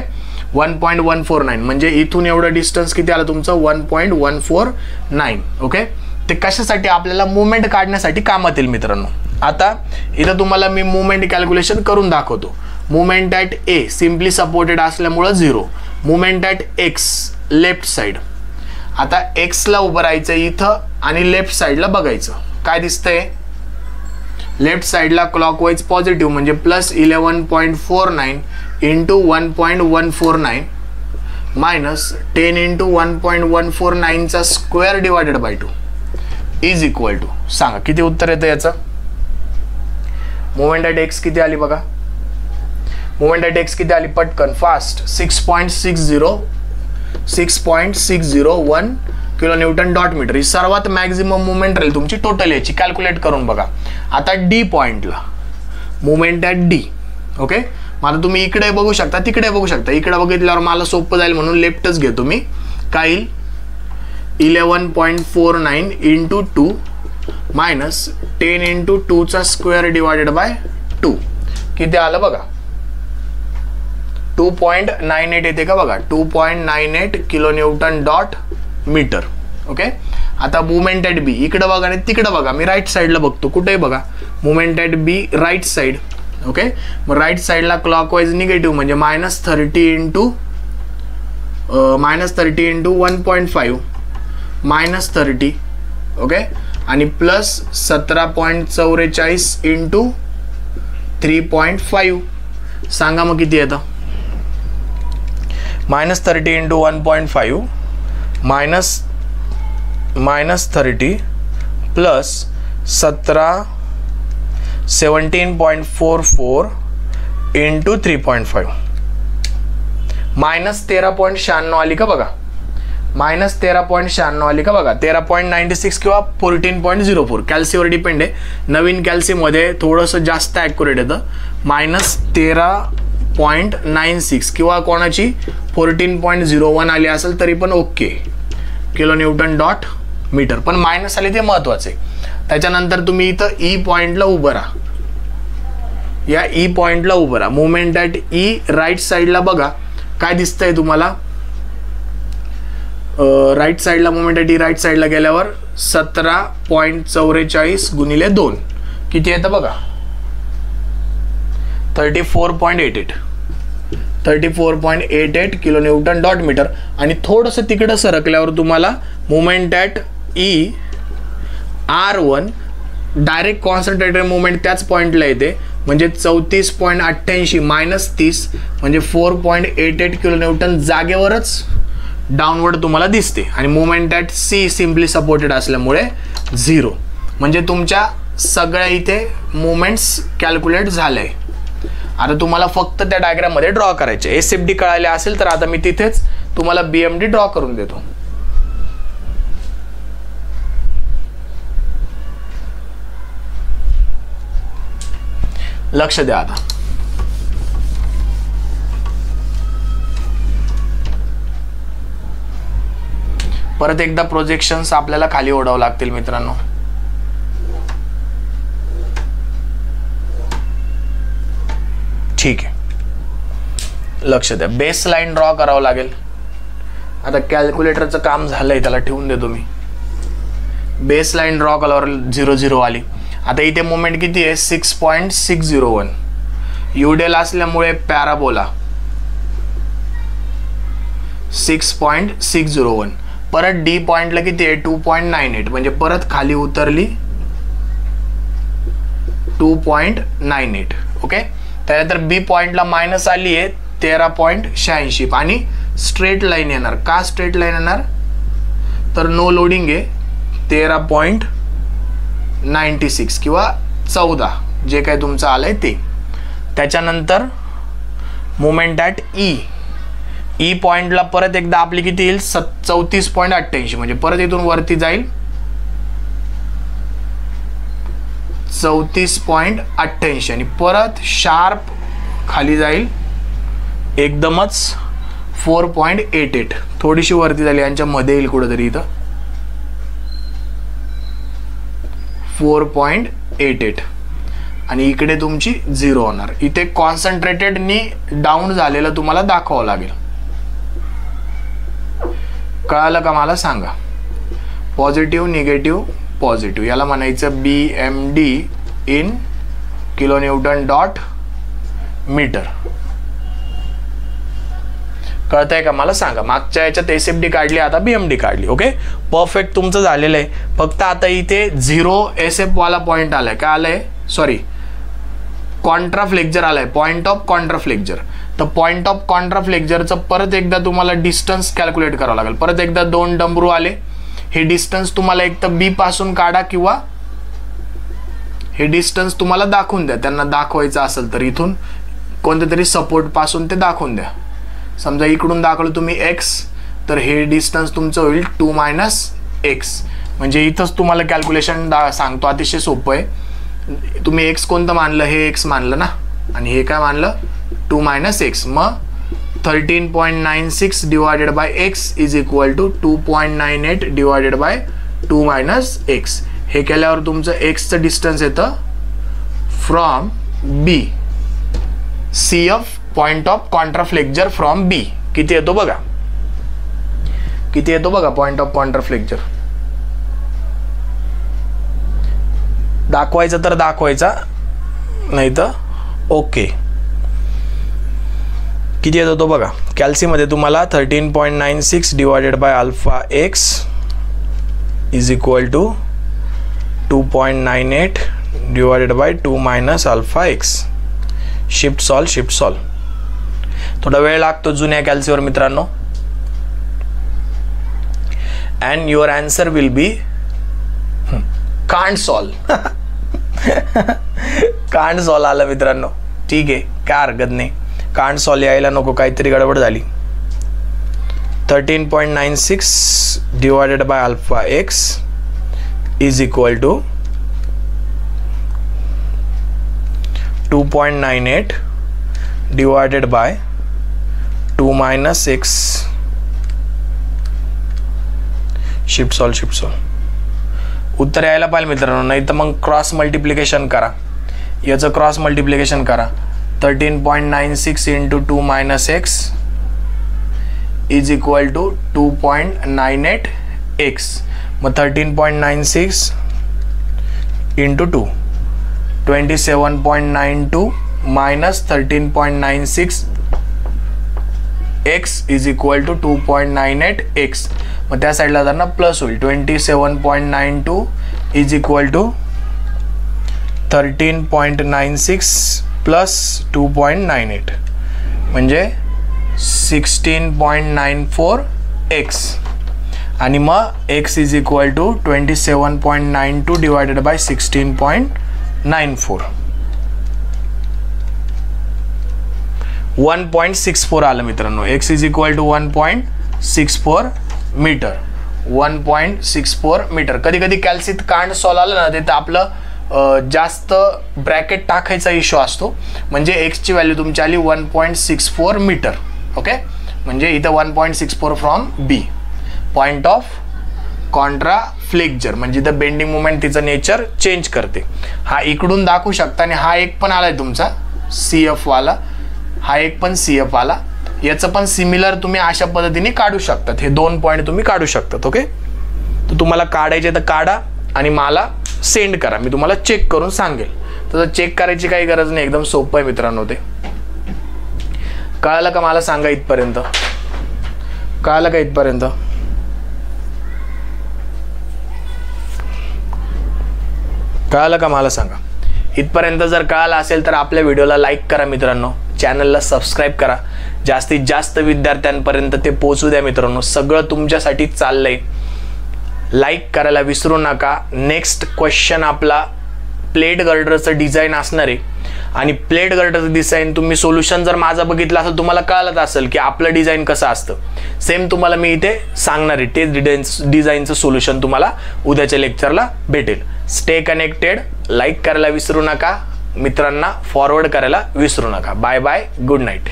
1.149 म्हणजे इथून एवढं डिस्टन्स किती आलं तुमचं 1.149. ओके, ते कशासाठी आपल्याला मुवमेंट काढण्यासाठी कामात येईल मित्रांनो. आता इथं तुम्हाला मी मुवमेंट कॅल्क्युलेशन करून दाखवतो. Movement at A simply supported असल्यामुळं 0. Movement at x left side. आता एक्सला उभं राहायचं इथं आणि लेफ्ट साईडला बघायचं काय दिसतंय. लेफ्ट साईडला क्लॉकवाईज पॉझिटिव्ह म्हणजे +11.49 इंटू 1.149 मायनस 10 इंटू 1.149चा square divided by 2 is equal to, सांगा किती उत्तर येतं याचं. मुवमेंट ॲट एक्स किती आली बघा. मुवमेंट ॲट एक्स किती आली पटकन fast 6.601 kilo newton dot metre. ही सर्वात मॅक्झिमम मुवमेंट राहील तुमची टोटल याची. कॅल्क्युलेट करून बघा. आता डी पॉइंटला मुवमेंट ॲट डी. ओके, मग आता तुम्ही इकडे बघू शकता तिकडे बघू शकता. इकडे बघितल्यावर मला सोपं जाईल म्हणून लेफ्टच घेतो मी. काय येईल 11.49 इंटू 2 मायनस 10 इंटू 2चा स्क्वेअर डिवायडेड बाय 2 किती आलं बघा. 2.98 येते का बघा. 2.98 kilo newton dot metre. Okay, आता मुवमेंट ॲट बी इकडे बघा आणि तिकडे बघा. मी राईट साईडला बघतो कुठेही बघा. Movement at B right side. Okay, मग राईट साईडला क्लॉकवाईज निगेटिव्ह म्हणजे -30 इंटू 1.5 -30. ओके, आणि प्लस 17.44 इंटू 3.5. सांगा मग किती येतं. -30 इंटू 1.5 -30 प्लस 17.44 इंटू 3.5 -13.96 आली का बघा. -13.96 आली का बघा. 13.96 किंवा 14.04 कॅल्सीवर डिपेंड आहे. नवीन कॅल्सीमध्ये थोडंसं जास्त ॲक्युरेट येतं. -13.96 किंवा कोणाची 14.01 आली असेल तरी पण okay kilo newton dot metre. पण मायनस आले ते महत्वाचे. त्याच्यानंतर तुम्ही इथं ई पॉइंटला उभं राहा. या ई पॉइंटला उभं राहा. मुवमेंट ॲट ई राईट साईडला बघा काय दिसतंय तुम्हाला. राईट साईडला मुवमेंट ॲट ई राईट साईडला गेल्यावर 17.44 गुणिले 2 किती येतं बघा. 34.88 किलो न्यूटन डॉट मीटर. आणि थोडंसं तिकडं सरकल्यावर तुम्हाला movement at E R1 direct concentrated movement त्याच पॉईंटला येते म्हणजे 34.88 -30 म्हणजे 4.88 किलो न्यूटन जागेवरच डाऊनवर्ड तुम्हाला दिसते. आणि movement at C simply supported असल्यामुळे 0 म्हणजे तुमच्या सगळ्या इथे मुवमेंट्स कॅल्क्युलेट झाले. आता तुम्हाला फक्त त्या डायग्राममध्ये ड्रॉ करायचे. SFD कळाले असेल तर आता मी तिथेच तुम्हाला BMD ड्रॉ करून देतो. लक्ष द्या. आता परत एकदा प्रोजेक्शन्स आपल्याला खाली ओढावं लागतील मित्रांनो. ठीक आहे, लक्ष द्या. बेस लाईन ड्रॉ करावं लागेल. आता कॅल्क्युलेटरचं काम झालंय त्याला ठेवून देतो मी. बेस लाईन ड्रॉ केल्यावर 0 0 आली. आता इथे मोमेंट किती आहे 6.601. युडेल असल्यामुळे पॅराबोला 6.601. परत डी पॉइंटला किती आहे 2.98 म्हणजे परत खाली उतरली 2.98. ओके, त्यानंतर बी पॉइंटला मायनस आली आहे 13.86 आणि स्ट्रेट लाईन येणार. का स्ट्रेट लाईन येणार तर नो लोडिंग आहे 13.96 किंवा 14 जे काही तुमचं आलंय ते. त्याच्यानंतर मोमेंट ॲट ई पॉइंटला परत एकदा आपली किती येईल 34.88 म्हणजे परत इथून वरती जाईल 34.88 आणि परत शार्प खाली जाईल एकदमच 4.88. थोडीशी वरती झाली यांच्या मध्ये येईल कुठेतरी इथं 4.88 आणि इकडे तुमची 0 होणार. इथे कॉन्सन्ट्रेटेडनी डाऊन झालेलं तुम्हाला दाखवावं लागेल. कळालं का मला सांगा. पॉझिटिव्ह निगेटिव्ह पॉझिटिव्ह याला म्हणायचं BMD in kilonewton dot metre. कळतंय का मला सांगा. मागच्या याच्यात SFD काढली, आता BMD काढली. ओके, परफेक्ट तुमचं झालेलं आहे. फक्त आता इथे 0 SF वाला पॉइंट आलाय. काय आलंय, सॉरी कॉन्ट्राफ्लेक्चर आलाय, पॉइंट ऑफ कॉन्ट्राफ्लेक्चर. तर पॉइंट ऑफ कॉन्ट्राफ्लेक्चरचं परत एकदा तुम्हाला डिस्टन्स कॅल्क्युलेट करावं लागेल. परत एकदा 2 डमरू आले. हे डिस्टन्स तुम्हाला एक तर B पासून काढा किंवा हे डिस्टन्स तुम्हाला दाखवून द्या. त्यांना दाखवायचं असेल तर इथून कोणत्या तरी सपोर्ट पासून ते दाखवून द्या. समजा इकडून दाखवलं तुम्ही x, तर हे डिस्टन्स तुमचं होईल 2 - x. म्हणजे इथंच तुम्हाला कॅल्क्युलेशन सांगतो, अतिशय सोपं आहे. तुम्ही x कोणतं मानलं, हे x मानलं ना, आणि हे काय मानलं 2 - x. मग 13.96 divided by x is equal to 2.98 divided by 2 - x. हे केल्यावर तुमचं एक्सचं डिस्टन्स येतं from B, CF point of contraflexure from B. किती येतो बघा, किती येतो बघा पॉइंट ऑफ कॉन्ट्राफ्लेक्चर. दाखवायचं तर दाखवायचा, नाही तर ओके. किती येतो तो बघा. कॅल्सीमध्ये तुम्हाला 13.96 divided by alpha x is equal to 2.98 divided by 2 - alpha x. Shift solve. थोडा वेळ लागतो जुन्या कॅल्सीवर मित्रांनो. And your answer will be can't solve. Can't solve आलं मित्रांनो. ठीक आहे, काय हरकत नाही. कांट सॉल्व यायला नको, काहीतरी गडबड झाली. 13.96 divided by alpha x is equal to 2.98 divided by 2 - x. Shift solve. उत्तर यायला पाहिजे मित्रांनो, नाही तर मग क्रॉस मल्टिप्लिकेशन करा. याचं क्रॉस मल्टिप्लिकेशन करा. 13.96 into 2 - x is equal to 2.98 x. मग 13.96 into 2 27.92 minus 13.96 x is equal to 2.98 x. मग त्या साईडला जाताना प्लस होईल. 27.92 इज इक्वल टू 13.96 प्लस 2.98 म्हणजे 16.94 x. आणि मग x is equal to 27.92 divided by 16.94. 1.64 आलं मित्रांनो. x is equal to 1.64 metre. 1.64 metre. कधी कधी कॅल्सीत कांड सॉल्व आलं ना, ते तर आपलं जास्त ब्रॅकेट टाकायचा इश्यू असतो. म्हणजे x ची व्हॅल्यू तुमची आली 1.64 मीटर. ओके, म्हणजे इथं 1.64 from B. Point of contraflexure म्हणजे इथं बेंडिंग मुवमेंट तिचं नेचर चेंज करते. हा इकडून दाखवू शकता. आणि हा एक पण आलाय तुमचा CF वाला. हा एक पण CF वाला. याचं पण सिमिलर तुम्ही अशा पद्धतीने काढू शकतात. हे 2 पॉईंट तुम्ही काढू शकतात. ओके, तर तुम्हाला काढायचे तर काढा आणि मला सेंड करा. मी तुम्हाला चेक करून सांगेल. तर चेक करायची काही गरज नाही, एकदम सोपं आहे मित्रांनो. ते कळालं का मला सांगा. इथपर्यंत कळालं का. इथपर्यंत कळालं का मला सांगा. इथपर्यंत जर कळालं असेल तर आपल्या व्हिडिओला लाईक करा मित्रांनो. चॅनलला सबस्क्राईब करा. जास्तीत जास्त विद्यार्थ्यांपर्यंत ते पोहोचू द्या मित्रांनो. सगळं तुमच्यासाठी चाललंय. लाईक करायला विसरू नका. नेक्स्ट क्वेश्चन आपला प्लेट गर्डरचं डिझाईन असणार आहे. आणि प्लेट गर्डरचं डिझाईन तुम्ही सोल्युशन जर माझं बघितलं असेल तुम्हाला कळलंच असेल की आपलं डिझाईन कसं असतं. सेम तुम्हाला मी इथे सांगणार आहे. तेच डिझाईनचं सोल्युशन तुम्हाला उद्याच्या लेक्चरला भेटेल. Stay connected. लाईक करायला विसरू नका. मित्रांना फॉरवर्ड करायला विसरू नका. Bye bye. Good night.